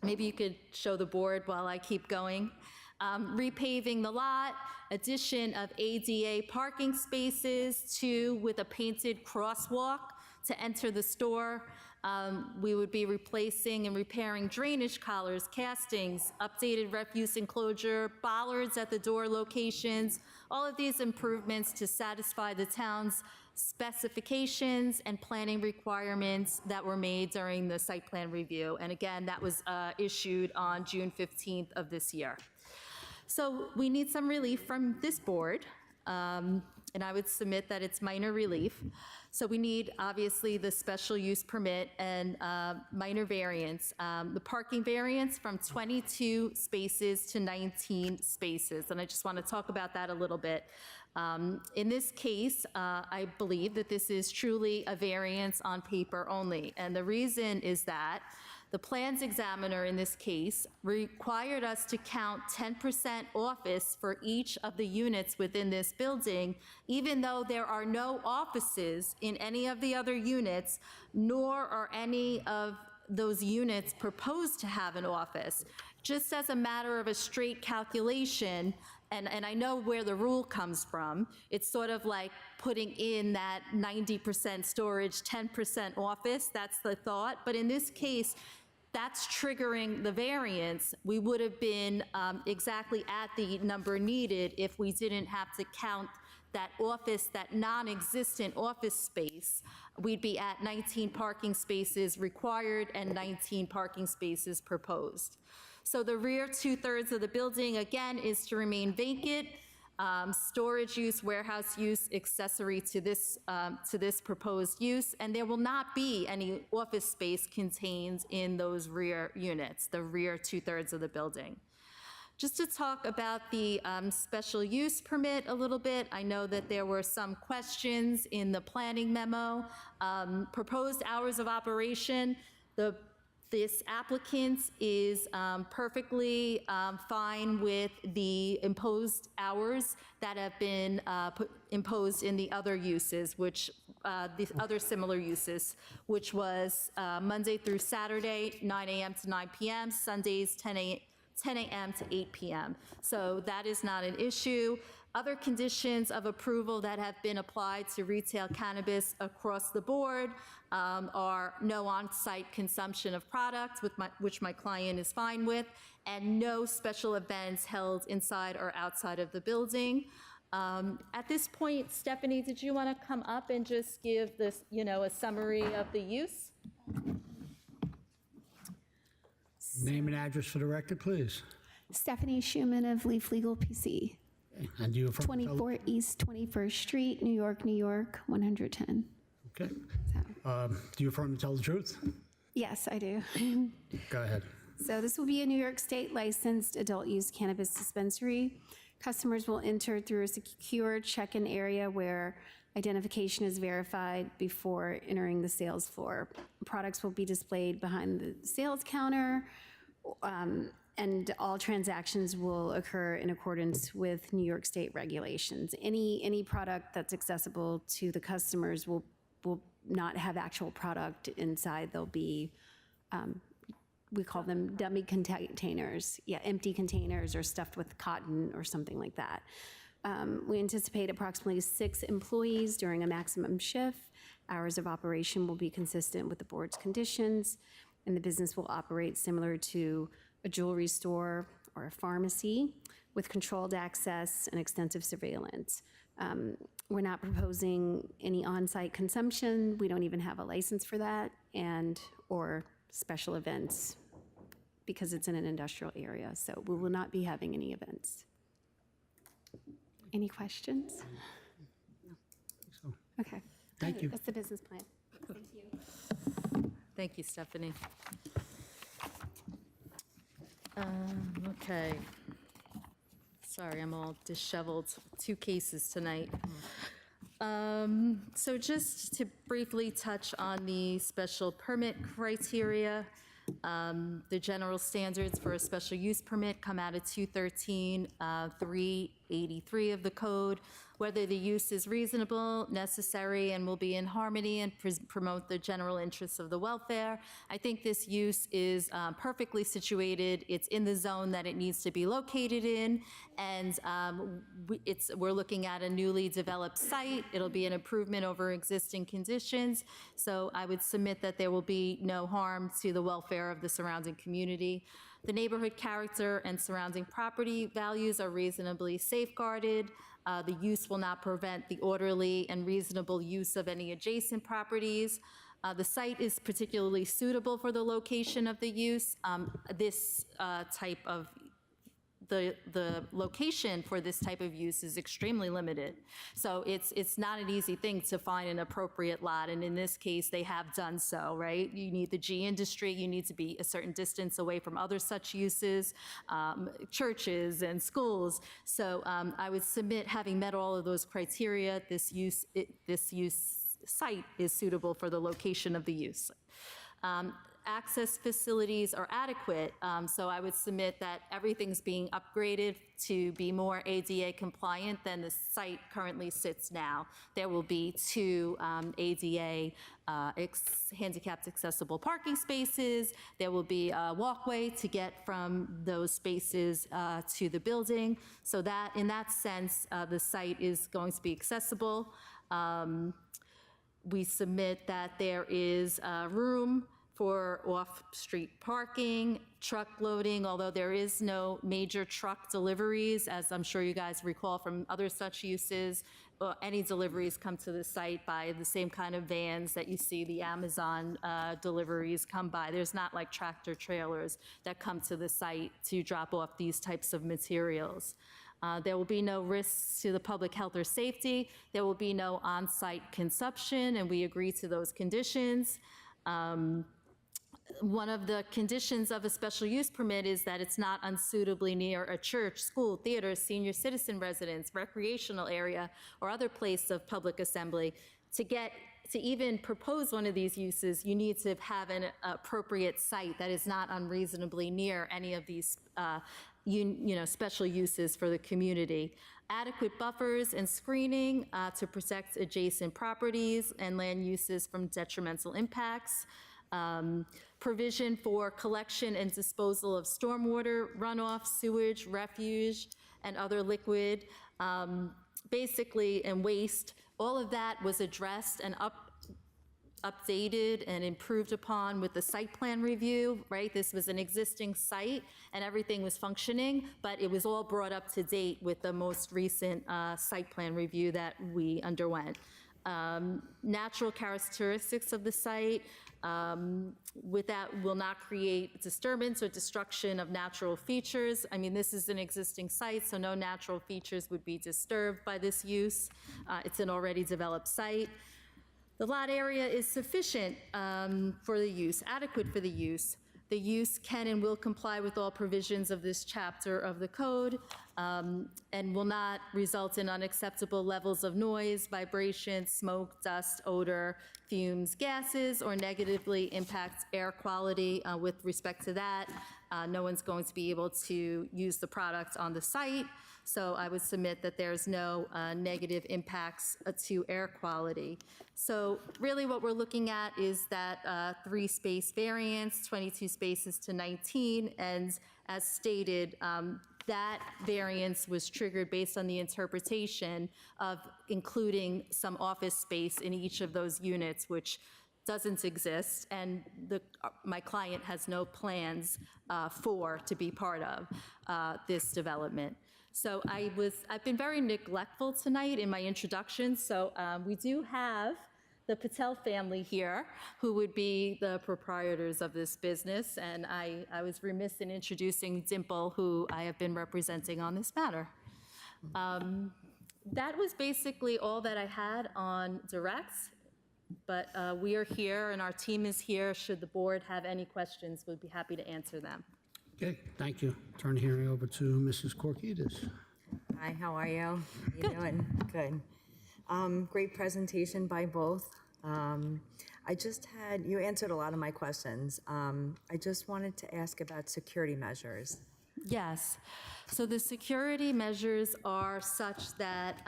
Maybe you could show the board while I keep going. Repaving the lot, addition of ADA parking spaces, 2 with a painted crosswalk to enter the store. We would be replacing and repairing drainage collars, castings, updated refuse enclosure, bollards at the door locations, all of these improvements to satisfy the town's specifications and planning requirements that were made during the site plan review. And again, that was issued on June 15th of this year. So we need some relief from this board, and I would submit that it's minor relief. So we need, obviously, the special use permit and minor variance. The parking variance from 22 spaces to 19 spaces, and I just want to talk about that a little bit. In this case, I believe that this is truly a variance on paper only, and the reason is that the plans examiner in this case required us to count 10% office for each of the units within this building, even though there are no offices in any of the other units, nor are any of those units proposed to have an office. Just as a matter of a straight calculation, and I know where the rule comes from, it's sort of like putting in that 90% storage, 10% office, that's the thought. But in this case, that's triggering the variance. We would have been exactly at the number needed if we didn't have to count that office, that non-existent office space. We'd be at 19 parking spaces required and 19 parking spaces proposed. So the rear 2/3 of the building, again, is to remain vacant. Storage use, warehouse use, accessory to this proposed use, and there will not be any office space contained in those rear units, the rear 2/3 of the building. Just to talk about the special use permit a little bit, I know that there were some questions in the planning memo. Proposed hours of operation, this applicant is perfectly fine with the imposed hours that have been imposed in the other uses, which the other similar uses, which was Monday through Saturday, 9 a.m. to 9 p.m., Sundays, 10 a.m. to 8 p.m. So that is not an issue. Other conditions of approval that have been applied to retail cannabis across the board are no on-site consumption of products, which my client is fine with, and no special events held inside or outside of the building. At this point, Stephanie, did you want to come up and just give this, a summary of the use? Name and address for the record, please. Stephanie Schuman of Leaf Legal PC. And you from 24 East 21st Street, New York, New York, 110. Okay. Do you affirm to tell the truth? Yes, I do. Go ahead. So this will be a New York State licensed adult use cannabis dispensary. Customers will enter through a secure check-in area where identification is verified before entering the sales floor. Products will be displayed behind the sales counter, and all transactions will occur in accordance with New York State regulations. Any product that's accessible to the customers will not have actual product inside. They'll be, we call them dummy containers. Yeah, empty containers or stuffed with cotton or something like that. We anticipate approximately 6 employees during a maximum shift. Hours of operation will be consistent with the board's conditions, and the business will operate similar to a jewelry store or a pharmacy with controlled access and extensive surveillance. We're not proposing any on-site consumption. We don't even have a license for that, or special events because it's in an industrial area. So we will not be having any events. Any questions? So, Okay. Thank you. That's the business plan. Thank you. Thank you, Stephanie. Okay. Sorry, I'm all disheveled. 2 cases tonight. So just to briefly touch on the special permit criteria, the general standards for a special use permit come out of 213-383 of the code. Whether the use is reasonable, necessary, and will be in harmony and promote the general interests of the welfare. I think this use is perfectly situated. It's in the zone that it needs to be located in, and we're looking at a newly developed site. It'll be an improvement over existing conditions, so I would submit that there will be no harm to the welfare of the surrounding community. The neighborhood character and surrounding property values are reasonably safeguarded. The use will not prevent the orderly and reasonable use of any adjacent properties. The site is particularly suitable for the location of the use. This type of the location for this type of use is extremely limited. So it's not an easy thing to find an appropriate lot, and in this case, they have done so, right? You need the G industry, you need to be a certain distance away from other such uses, churches and schools. So I would submit, having met all of those criteria, this use site is suitable for the location of the use. Access facilities are adequate, so I would submit that everything's being upgraded to be more ADA compliant than the site currently sits now. There will be 2 ADA handicapped accessible parking spaces. There will be a walkway to get from those spaces to the building, so that in that sense, the site is going to be accessible. We submit that there is room for off-street parking, truck loading, although there is no major truck deliveries, as I'm sure you guys recall from other such uses. Any deliveries come to the site by the same kind of vans that you see the Amazon deliveries come by. There's not like tractor trailers that come to the site to drop off these types of materials. There will be no risks to the public health or safety. There will be no on-site consumption, and we agree to those conditions. One of the conditions of a special use permit is that it's not unsuitably near a church, school, theater, senior citizen residence, recreational area, or other place of public assembly. To even propose one of these uses, you need to have an appropriate site that is not unreasonably near any of these special uses for the community. Adequate buffers and screening to protect adjacent properties and land uses from detrimental impacts. Provision for collection and disposal of stormwater, runoff, sewage, refuge, and other liquid, basically, and waste. All of that was addressed and updated and improved upon with the site plan review, right? This was an existing site and everything was functioning, but it was all brought up to date with the most recent site plan review that we underwent. Natural characteristics of the site, with that will not create disturbance or destruction of natural features. I mean, this is an existing site, so no natural features would be disturbed by this use. It's an already developed site. The lot area is sufficient for the use, adequate for the use. The use can and will comply with all provisions of this chapter of the code and will not result in unacceptable levels of noise, vibration, smoke, dust, odor, fumes, gases, or negatively impact air quality. With respect to that, no one's going to be able to use the product on the site. So I would submit that there's no negative impacts to air quality. So really what we're looking at is that 3-space variance, 22 spaces to 19, and as stated, that variance was triggered based on the interpretation of including some office space in each of those units, which doesn't exist, and my client has no plans to be part of this development. So I've been very neglectful tonight in my introduction, so we do have the Patel family here, who would be the proprietors of this business, and I was remiss in introducing Dimple, who I have been representing on this matter. That was basically all that I had on directs, but we are here and our team is here. Should the board have any questions, we'd be happy to answer them. Okay, thank you. Turn the hearing over to Mrs. Korkitis. Hi, how are you? How you doing? Good. Great presentation by both. You answered a lot of my questions. I just wanted to ask about security measures. Yes. So the security measures are such that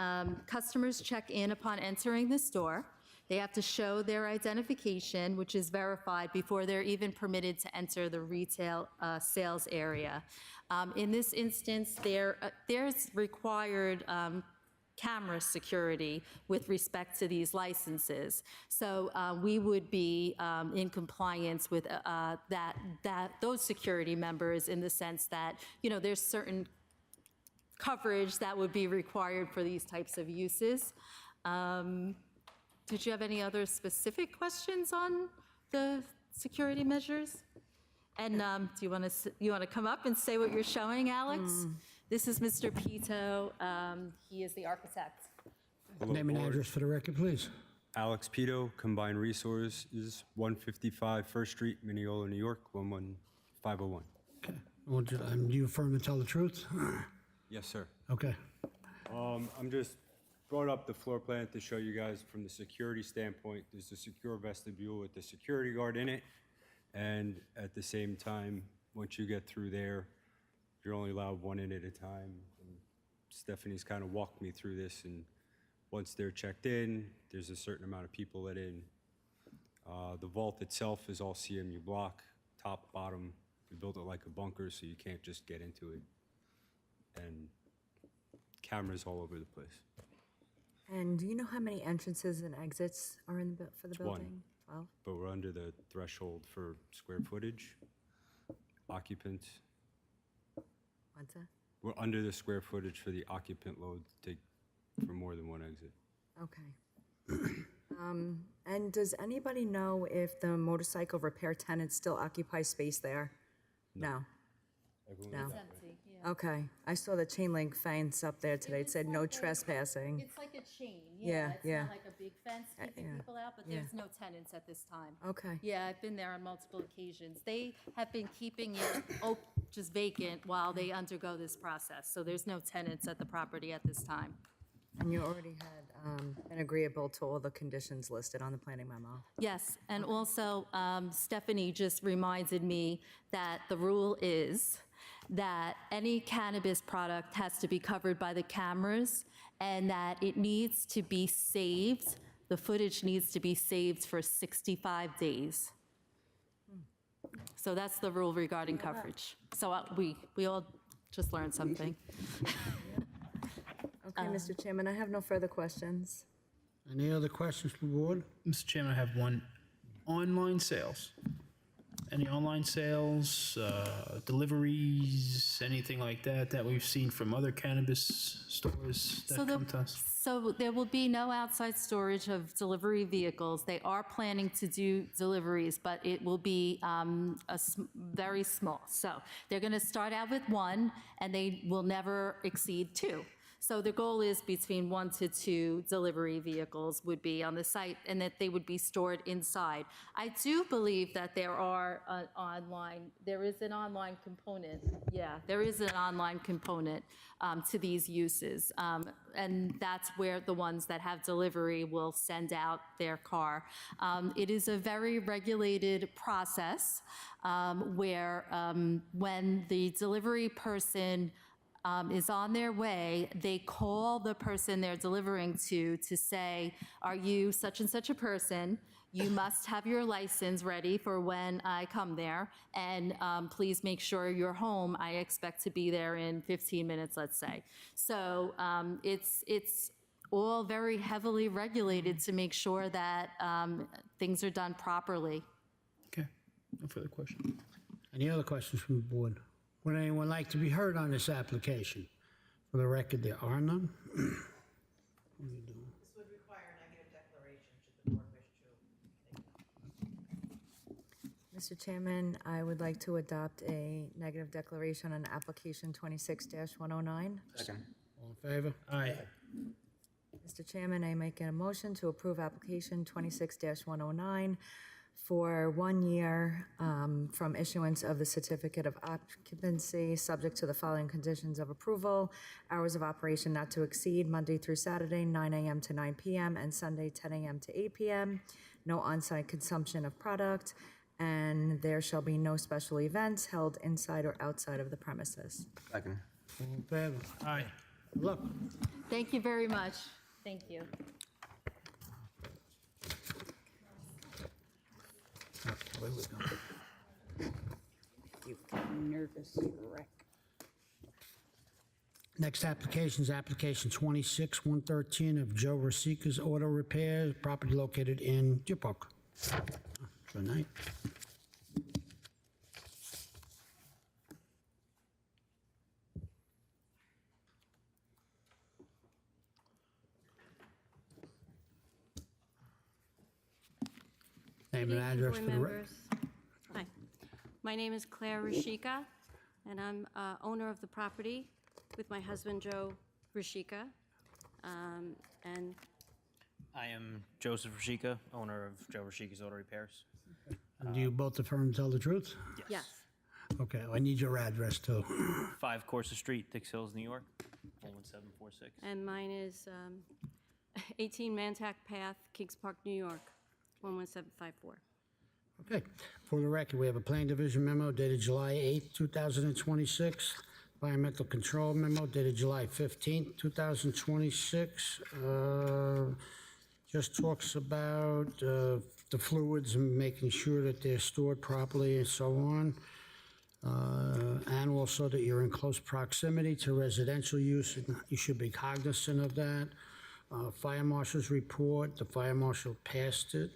customers check in upon entering the store. They have to show their identification, which is verified before they're even permitted to enter the retail sales area. In this instance, there's required camera security with respect to these licenses. So we would be in compliance with those security members in the sense that, there's certain coverage that would be required for these types of uses. Did you have any other specific questions on the security measures? And do you want to come up and say what you're showing, Alex? This is Mr. Pito. He is the architect. Hello, Name and board. address for the record, please. Alex Pito, Combined Resources, 155 First Street, Mineola, New York, 11501. Okay. Do you affirm to tell the truth? Yes, sir. Okay. I'm just brought up the floor plan to show you guys from the security standpoint. There's a secure vestibule with the security guard in it. And at the same time, once you get through there, you're only allowed one in at a time. And Stephanie's kind of walked me through this, and once they're checked in, there's a certain amount of people let in. The vault itself is all CMU block, top, bottom. We built it like a bunker, so you can't just get into it. And cameras all over the place. And do you know how many entrances and exits are for the It's one. building? 12? But we're under the threshold for square footage, occupants. What's that? We're under the square footage for the occupant load to take for more than one exit. Okay. And does anybody know if the motorcycle repair tenant still occupies space there? No. Everyone No. is that way. Okay. I saw the chain link fence up there today. It said no trespassing. It's like a chain, Yeah, It's yeah. not like a big fence keeping yeah, people out, but yeah. there's no tenants at this time. Okay. Yeah, I've been there on multiple occasions. They have been keeping it just vacant while they undergo this process. So there's no tenants at the property at this time. And you already had been agreeable to all the conditions listed on the planning memo. Yes, and also Stephanie just reminded me that the rule is that any cannabis product has to be covered by the cameras and that it needs to be saved, the footage needs to be saved for 65 days. So that's the rule regarding coverage. So we all just learned something. Okay, Mr. Chairman, I have no further questions. Any other questions from the board? Mr. Chairman, I have one. Online sales. Any online sales, deliveries, anything like that we've seen from other cannabis stores that come to us? So there will be no outside storage of delivery vehicles. They are planning to do deliveries, but it will be very small. So they're going to start out with one, and they will never exceed two. So the goal is between 1 to 2 delivery vehicles would be on the site and that they would be stored inside. I do believe that there is an online component. Yeah, there is an online component to these uses. And that's where the ones that have delivery will send out their car. It is a very regulated process where when the delivery person is on their way, they call the person they're delivering to say, are you such and such a person? You must have your license ready for when I come there, and please make sure you're home. I expect to be there in 15 minutes, let's say. So it's all very heavily regulated to make sure that things are done properly. Okay, no further questions. Any other questions from the board? Would anyone like to be heard on this application? For the record, there are none. This would require a negative declaration should the board wish to. Mr. Chairman, I would like to adopt a negative declaration on application 26-109. Second. All in favor? Aye. Mr. Chairman, I make a motion to approve application 26-109 for 1 year from issuance of the certificate of occupancy, subject to the following conditions of approval: hours of operation not to exceed Monday through Saturday, 9 a.m. to 9 p.m., and Sunday, 10 a.m. to 8 p.m., no on-site consumption of product, and there shall be no special events held inside or outside of the premises. Second. All in favor? Aye. Good luck. Thank you very much. Thank you. Away we go. You nervous wreck. Next application is application 26-113 of Joe Rosica's Auto Repairs, property located in Deer Park. Good night. Name and address for the record. Hi, my name is Claire Rashika, and I'm owner of the property with my husband, Joe Rashika. And I am Joseph Rashika, owner of Joe Rashika's Auto Repairs. And do you both affirm and tell the truth? yes, Okay, I need your address too. 5 Corsa Street, Dix Hills, New York, 11746. and mine is 18 Mantac Path, Kings Park, New York, 11754. Okay, for the record, we have a planning division memo dated July 8, 2026. Environmental control memo dated July 15, 2026. Just talks about the fluids and making sure that they're stored properly and so on. And also that you're in close proximity to residential use, and you should be cognizant of that. Fire marshal's report, the fire marshal passed it.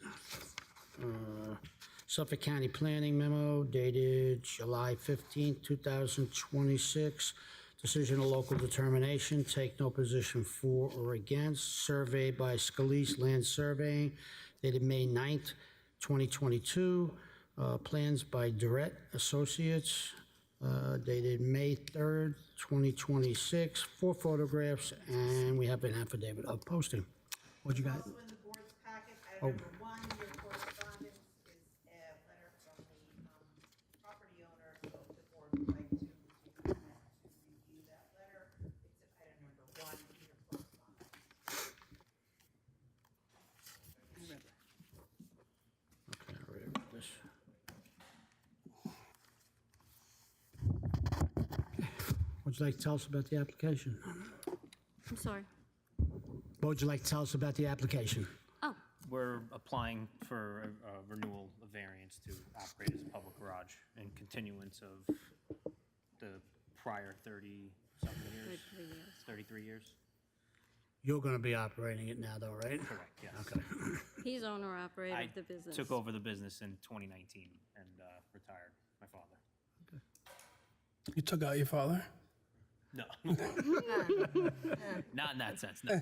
Suffolk County Planning Memo dated July 15, 2026. Decision of local determination, take no position for or against. Survey by Scalise Land Surveying dated May 9th, 2022. Plans by Durrett Associates dated May 3rd, 2026. 4 photographs, and we have an affidavit of posting. What you got? Also in the board's packet, Oh. item number 1, your correspondence is a letter from the property owner. So if the board would like to take a moment to review that letter, it's item number 1, your correspondence. Okay, I read this. What would you like to tell us about the application? I'm sorry. What would you like to tell us about the application? Oh, We're applying for a renewal of variance to operate as a public garage in continuance of the prior 30-something years, 33 years. 33 years. You're going to be operating it now, though, right? Correct, yes. Okay. He's owner-operator I of the business. took over the business in 2019 and retired my father. You took out your father? No. Not in that sense, no.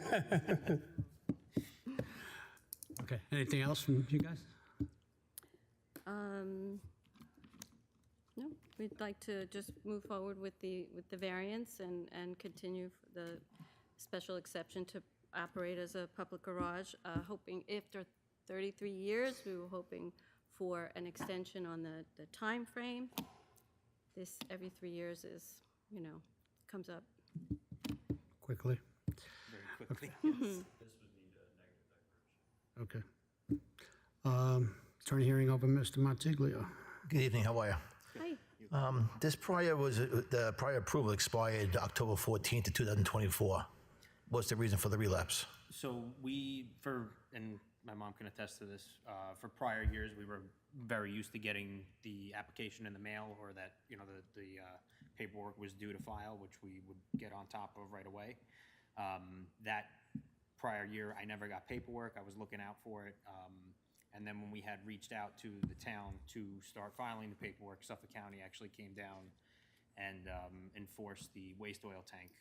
Okay, anything else from you guys? No, we'd like to just move forward with the variance and continue the special exception to operate as a public garage, hoping after 33 years, we were hoping for an extension on the time frame. This every 3 years is, comes up. Quickly? Very quickly. Okay. Turn the hearing over, Mr. Montiglio. Good evening, how are you? Hi. The prior approval expired October 14th of 2024. What's the reason for the relapse? So and my mom can attest to this, for prior years, we were very used to getting the application in the mail, or that, the paperwork was due to file, which we would get on top of right away. That prior year, I never got paperwork. I was looking out for it. And then when we had reached out to the town to start filing the paperwork, Suffolk County actually came down and enforced the waste oil tank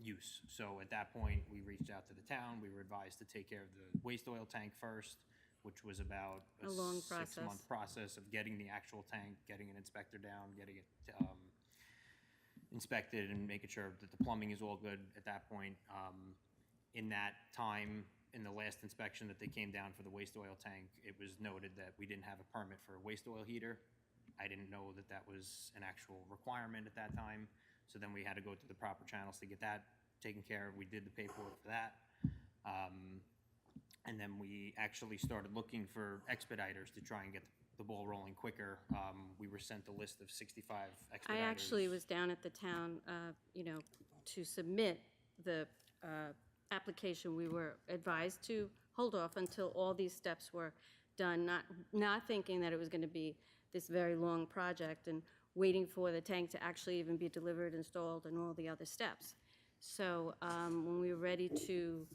use. So at that point, we reached out to the town. We were advised to take care of the waste oil tank first, which was about A long 6-month process of getting the actual tank, getting an inspector down, getting it inspected, and making sure that the plumbing is all good at that point. In that time, in the last inspection that they came down for the waste oil tank, it was noted that we didn't have a permit for a waste oil heater. I didn't know that that was an actual requirement at that time. So then we had to go through the proper channels to get that taken care of. We did the paperwork for that. And then we actually started looking for expediters to try and get the ball rolling quicker. We were sent a list of 65 expediters. I actually was down at the town, to submit the application. We were advised to hold off until all these steps were done, not thinking that it was going to be this very long project and waiting for the tank to actually even be delivered, installed, and all the other steps. So when we were ready to,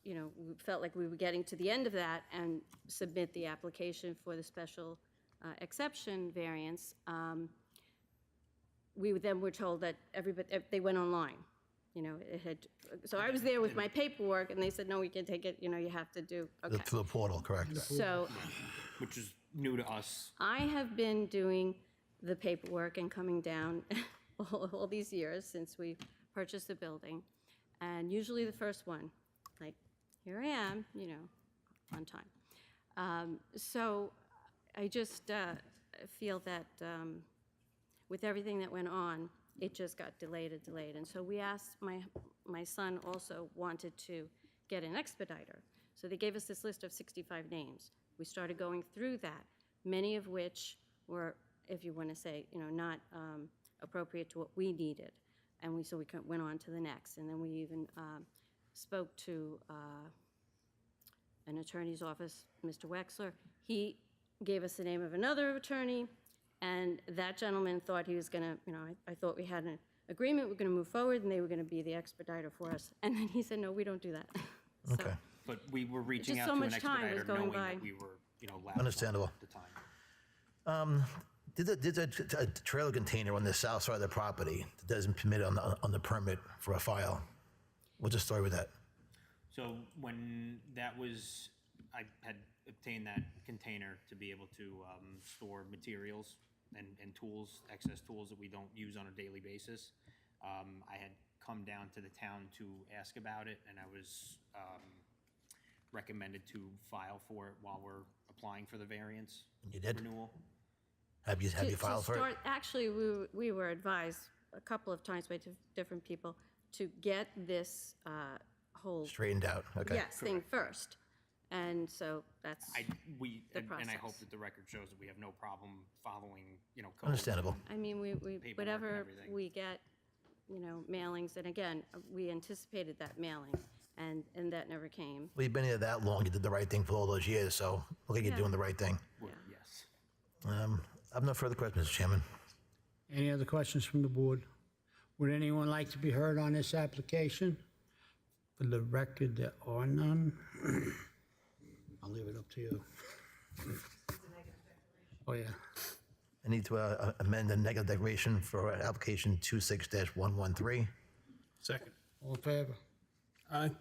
we felt like we were getting to the end of that and submit the application for the special exception variance, we then were told that they went online. So I was there with my paperwork, and they said, no, we can take it, you have to do, okay. Through the portal, correct? So Which is new to us. I have been doing the paperwork and coming down all these years since we purchased the building. And usually the first one, like, here I am, on time. So I just feel that with everything that went on, it just got delayed and delayed. And so we asked, my son also wanted to get an expediter. So they gave us this list of 65 names. We started going through that, many of which were, if you want to say, not appropriate to what we needed. And we went on to the next. And then we even spoke to an attorney's office, Mr. Wexler. He gave us the name of another attorney, and that gentleman thought he was going to, I thought we had an agreement, we're going to move forward, and they were going to be the expediter for us. And then he said, no, we don't do that. Okay. But we were reaching Just out so to an much time was expediter going knowing by. that we were, lapsed Understandable. at the time. There's a trailer container on the south side of the property that doesn't permit on the permit for a file. What's the story with that? So when that was, I had obtained that container to be able to store materials and tools, excess tools that we don't use on a daily basis. I had come down to the town to ask about it, and I was recommended to file for it while we're applying for the variance You did? renewal. Have you filed for it? Actually, we were advised a couple of times by different people to get this whole Straightened out, okay. yes thing first, and so that's And I process. hope that the record shows that we have no problem following, code. Understandable. I mean, we Paperwork and whatever everything. we get, mailings, and again, we anticipated that mailing, and that never came. Well, you've been here that long, you did the right thing for all those years, so look like you're Yeah. doing the right thing. Yes. I have no further questions, Mr. Chairman. Any other questions from the board? Would anyone like to be heard on this application? For the record, there are none. I'll leave it up to you. Oh, yeah. I need to amend the negative declaration for application 26-113. Second. All in favor? Aye.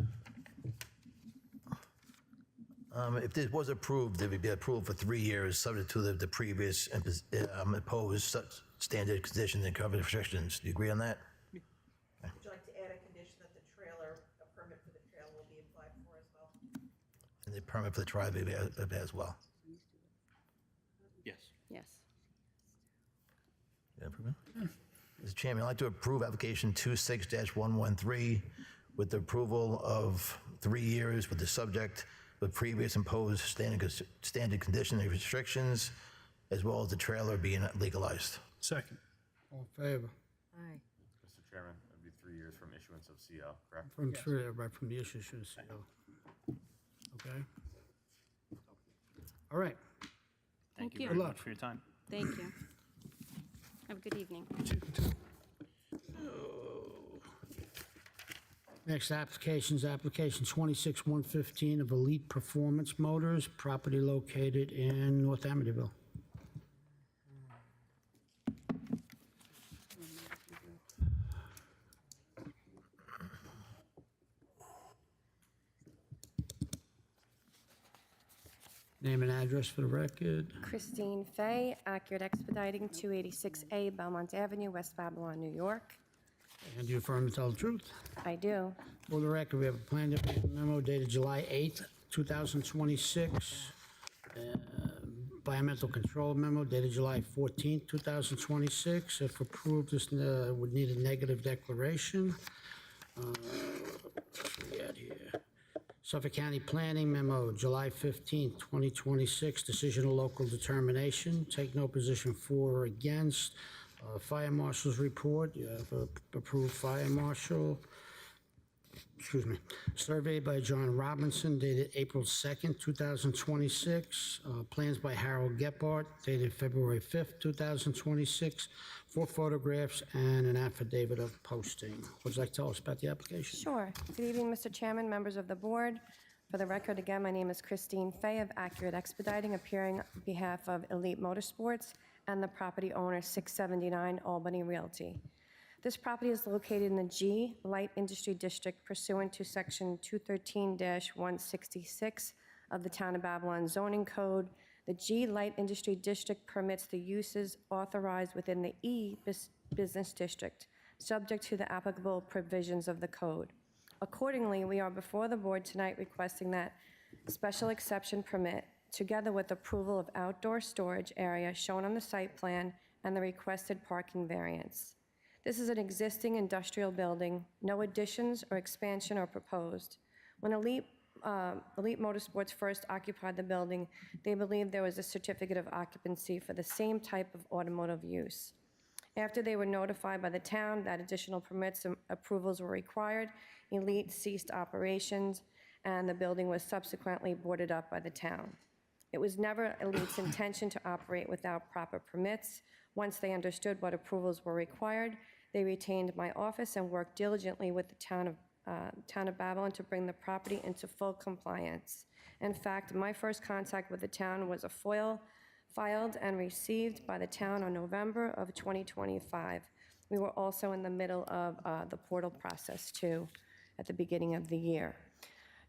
If this was approved, it would be approved for 3 years, subject to the previous imposed standard conditions and coverage restrictions. Do you agree on that? Would you like to add a condition that the trailer, a permit for the trailer will be applied for as well? And the permit for the tribe as well? Yes. Yes. Yeah, approve it? Mr. Chairman, I'd like to approve application 26-113 with the approval of 3 years with the subject of previous imposed standard conditions and restrictions, as well as the trailer being legalized. Second. All in favor? Aye. Mr. Chairman, it would be 3 years from issuance of CO, correct? From right from the issue, should CO. Okay? All right. Thank you you. very Good much luck. for your time. Thank you. Have a good evening. Next application is application 26115 of Elite Performance Motors, property located in North Amityville. Name and address for the record. Christine Fay, Accurate Expediting, 286A Belmont Avenue, West Babylon, New York. And do you affirm to tell the truth? I do. For the record, we have a plan division memo dated July 8th, 2026. Environmental control memo dated July 14th, 2026. If approved, this would need a negative declaration. What we got here? Suffolk County Planning Memo, July 15th, 2026, decision of local determination. Take no position for or against. Fire Marshal's report, you have a approved Fire Marshal. Excuse me. Survey by John Robinson dated April 2nd, 2026. Plans by Harold Gephardt dated February 5th, 2026. 4 photographs and an affidavit of posting. Would you like to tell us about the application? Sure. Good evening, Mr. Chairman, members of the board. For the record, again, my name is Christine Fay of Accurate Expediting, appearing on behalf of Elite Motorsports and the property owner 679 Albany Realty. This property is located in the G Light Industry District pursuant to Section 213-166 of the Town of Babylon zoning code. The G Light Industry District permits the uses authorized within the E Business District, subject to the applicable provisions of the code. Accordingly, we are before the board tonight requesting that special exception permit, together with approval of outdoor storage area shown on the site plan and the requested parking variance. This is an existing industrial building. No additions or expansion are proposed. When Elite Motorsports first occupied the building, they believed there was a certificate of occupancy for the same type of automotive use. After they were notified by the town that additional permits and approvals were required, Elite ceased operations, and the building was subsequently boarded up by the town. It was never Elite's intention to operate without proper permits. Once they understood what approvals were required, they retained my office and worked diligently with the Town of Babylon to bring the property into full compliance. In fact, my first contact with the town was a FOIL filed and received by the town on November of 2025. We were also in the middle of the portal process too, at the beginning of the year.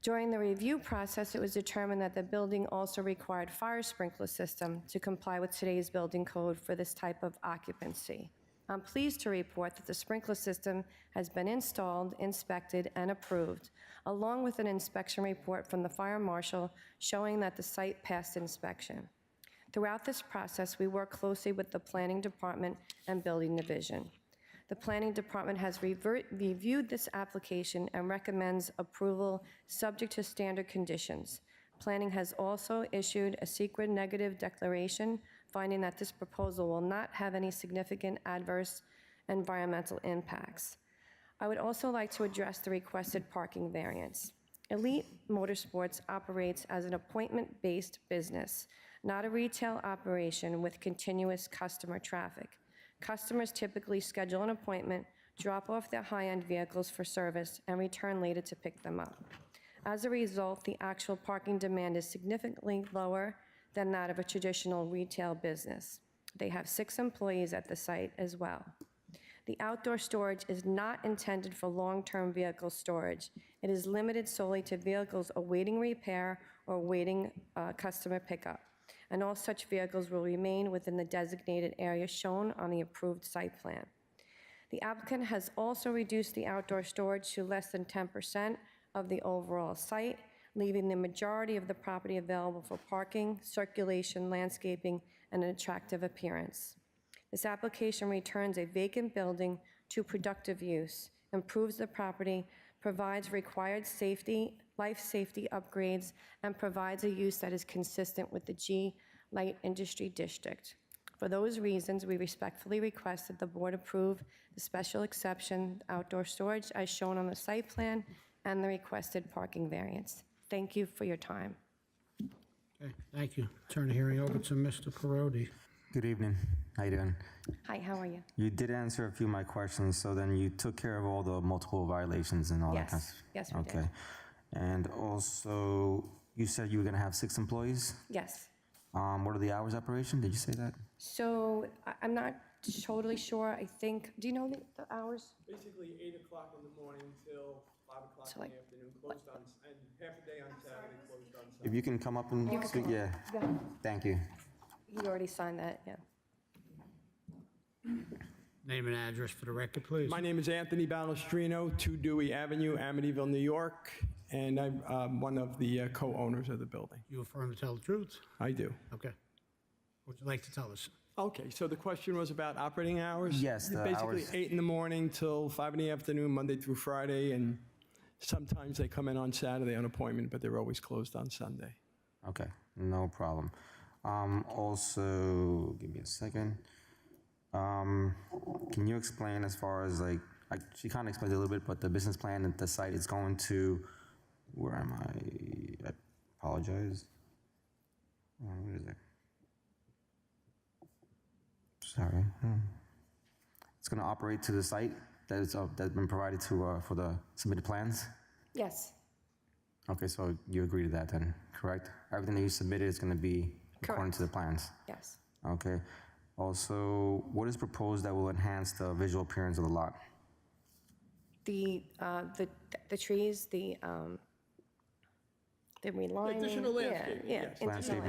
During the review process, it was determined that the building also required fire sprinkler system to comply with today's building code for this type of occupancy. I'm pleased to report that the sprinkler system has been installed, inspected, and approved, along with an inspection report from the fire marshal showing that the site passed inspection. Throughout this process, we work closely with the planning department and building division. The planning department has reviewed this application and recommends approval subject to standard conditions. Planning has also issued a secret negative declaration finding that this proposal will not have any significant adverse environmental impacts. I would also like to address the requested parking variance. Elite Motorsports operates as an appointment-based business, not a retail operation with continuous customer traffic. Customers typically schedule an appointment, drop off their high-end vehicles for service, and return later to pick them up. As a result, the actual parking demand is significantly lower than that of a traditional retail business. They have 6 employees at the site as well. The outdoor storage is not intended for long-term vehicle storage. It is limited solely to vehicles awaiting repair or awaiting customer pickup, and all such vehicles will remain within the designated area shown on the approved site plan. The applicant has also reduced the outdoor storage to less than 10% of the overall site, leaving the majority of the property available for parking, circulation, landscaping, and an attractive appearance. This application returns a vacant building to productive use, improves the property, provides required life safety upgrades, and provides a use that is consistent with the G Light Industry District. For those reasons, we respectfully request that the board approve the special exception outdoor storage as shown on the site plan and the requested parking variance. Thank you for your time. Okay, thank you. Turn the hearing over to Mr. Parodi. Good evening. How you doing? Hi, how are you? You did answer a few of my questions, so then you took care of all the multiple violations and all that kind of Yes, stuff? yes, we did. Okay. And also, you said you were going to have 6 employees? Yes. What are the hours of operation? Did you say that? So I'm not totally sure. I think, do you know the hours? Basically 8 o'clock in the morning till 5 o'clock So, like, in the afternoon, closed on, and half a day on Saturday, closed on Sunday. If you can come up and You can speak, come up. yeah. Go ahead. Thank you. You already signed that, yeah. Name and address for the record, please. My name is Anthony Balestrino, 2 Dewey Avenue, Amityville, New York, and I'm one of the co-owners of the building. You affirm to tell the truth? I do. Okay. What would you like to tell us? Okay, so the question was about operating hours? Yes, the Basically, hours. 8 in the morning till 5 in the afternoon, Monday through Friday, and sometimes they come in on Saturday on appointment, but they're always closed on Sunday. Okay, no problem. Also, give me a second. Can you explain as far as like she kind of explained it a little bit, but the business plan at the site is going to, where am I? I apologize. What is it? Sorry. It's going to operate to the site that's been provided to for the submitted plans? Yes, Okay, so you agree to that then, correct? Everything that you submitted is going to be according to the plans? yes. Okay. Also, what is proposed that will enhance the visual appearance of the lot? The trees, the relining. Additional yeah, landscaping, yeah, yes. additional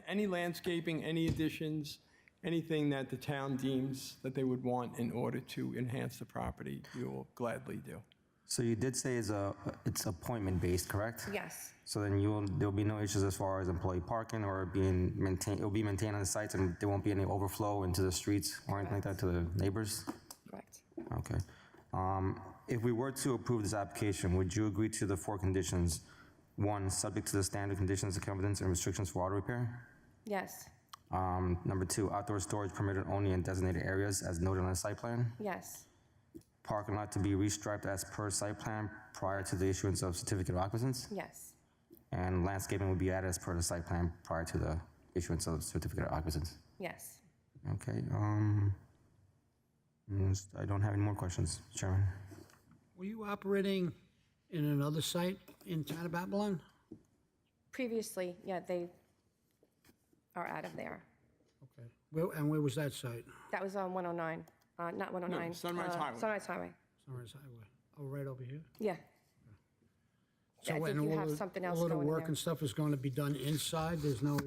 Any landscaping, any additions, anything that the town deems that they would want in order to enhance the property, we will gladly do. So you did say it's appointment-based, correct? Yes, So then there'll be no issues as far as employee parking or being maintained, it'll be maintained on the sites and there won't be any overflow into the streets or anything like that to the neighbors? correct. Okay. If we were to approve this application, would you agree to the 4 conditions? 1, subject to the standard conditions, covenants, and restrictions for auto repair? Yes, Number 2, outdoor storage permitted only in designated areas as noted on the site plan? yes, Parking lot to be restriped as per site plan prior to the issuance of certificate of occupancy? yes, And landscaping will be added as per the site plan prior to the issuance of certificate of occupancy? yes. Okay, I don't have any more questions, Chairman. Were you operating in another site in town of Babylon? Previously, yeah, they are out of there. Okay. And where was that site? That was on 109, not 109. No, Sunrise Highway. Sunrise Highway, Sunrise Highway. Oh, right over here? yeah. So, I think and you all have the- something else All of going the in work there. and stuff is going to be done inside? There's no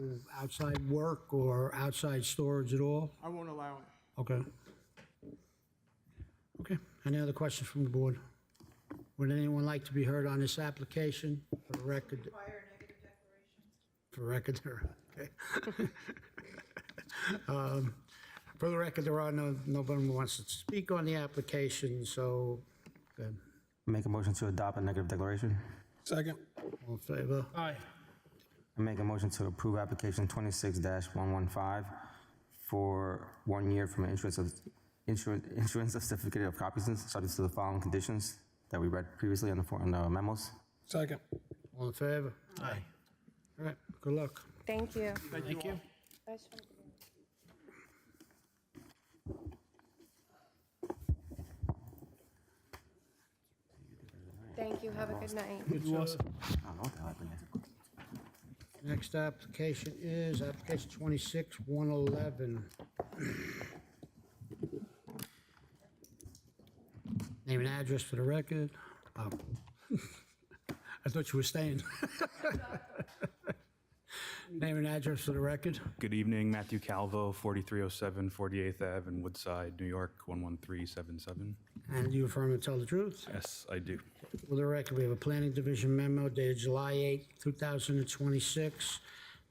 outside work or outside storage at all? I won't allow it. Okay. Okay. Any other questions from the board? Would anyone like to be heard on this application? For the record. For the record, okay. For the record, there are nobody who wants to speak on the application, so, good. Make a motion to adopt a negative declaration. Second. All in favor? Aye. I make a motion to approve application 26-115 for 1 year from issuance of certificate of occupancy, subject to the following conditions that we read previously on the memos. Second. All in favor? Aye. All right, good luck. Thank you. Thank you. Nice one. Thank you, have a good night. I don't know what the hell happened there. Next application is application 26-111. Name and address for the record. Oh. I thought you were staying. Name and address for the record. Good evening, Matthew Calvo, 4307 48th Ave in Woodside, New York, 11377. And you affirm and tell the truth? Yes, I do. For the record, we have a planning division memo dated July 8, 2026.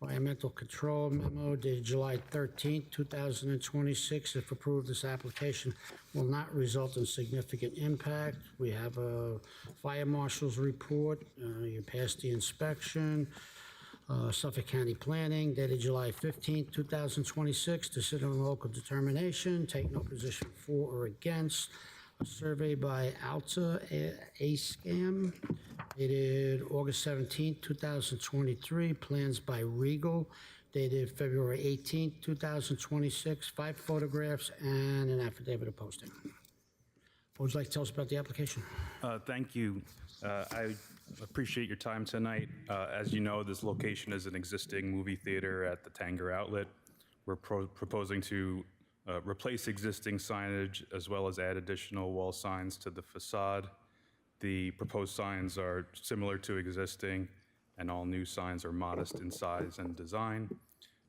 Environmental control memo dated July 13, 2026. If approved, this application will not result in significant impact. We have a fire marshal's report. You passed the inspection. Suffolk County Planning dated July 15, 2026. Consider a local determination. Take no position for or against. A survey by Alta A-Scam dated August 17, 2023. Plans by Regal dated February 18th, 2026, 5 photographs and an affidavit of posting. What would you like to tell us about the application? Thank you. I appreciate your time tonight. As you know, this location is an existing movie theater at the Tanger Outlet. We're proposing to replace existing signage as well as add additional wall signs to the facade. The proposed signs are similar to existing, and all new signs are modest in size and design.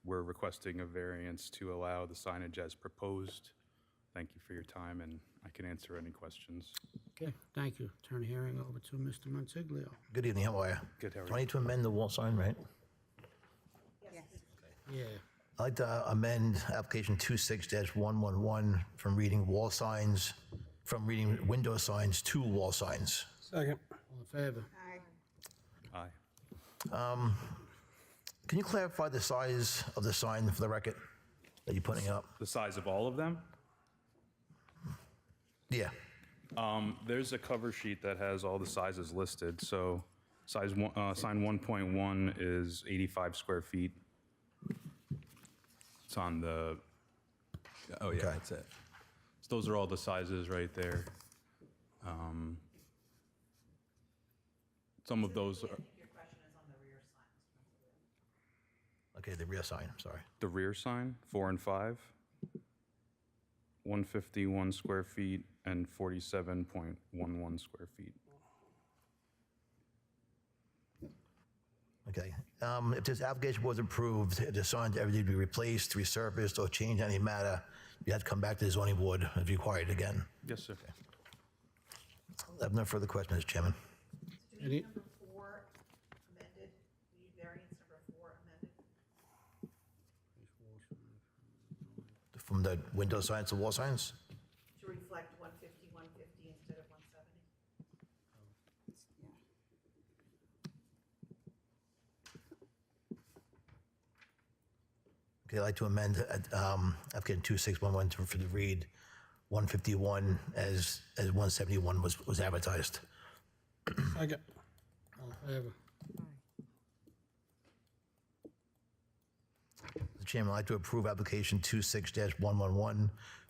We're requesting a variance to allow the signage as proposed. Thank you for your time, and I can answer any questions. Okay, thank you. Turn the hearing over to Mr. Montiglio. Good evening, how are you? Good, how are Do I need to amend the wall sign, right? Yeah. I'd like to amend application 26-111 from reading wall signs, from reading window signs to wall signs. Second. All in favor? Aye. Can you clarify the size of the sign for the record that you're putting up? The size of all of them? Yeah. There's a cover sheet that has all the sizes listed. So sign 1.1 is 85 square feet. It's on the, oh yeah, that's it. So those are all the sizes right there. Some of those are, Your question is on the rear sign, Mr. Montiglio. Okay, the rear sign, I'm sorry. the rear sign, 4 and 5, 151 square feet and 47.11 square feet. Okay. If this application was approved, if the signs ever need to be replaced, resurfaced, or changed any matter, you have to come back to the zoning board if required again. Yes, sir. I have no further questions, Mr. Chairman. Do we need number 4 amended? We need variance number 4 amended From the window signs to wall signs? to reflect 150, 150 instead of 170? Okay, I'd like to amend application 2611 for the read 151 as 171 was advertised. Second. All in favor? Mr. Chairman, I'd like to approve application 26-111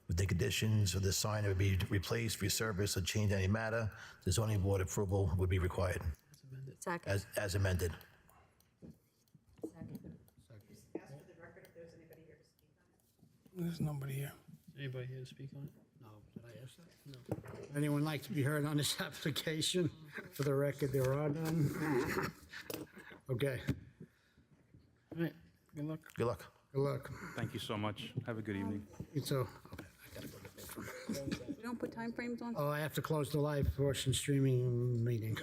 with the conditions of the sign to be replaced, resurfaced, or change any matter. The zoning board approval would be required Second. as amended. Just ask for the record if there's anybody here to speak on it. There's nobody here. Anybody here to speak on it? No, did I ask that? No. Anyone like to be heard on this application? For the record, there are none. Okay, All right, good luck. Good luck. good luck. Thank you so much. Have a good evening. You too. Okay, I gotta go to the bedroom. You don't put timeframes on? Oh, I have to close the live portion streaming meeting.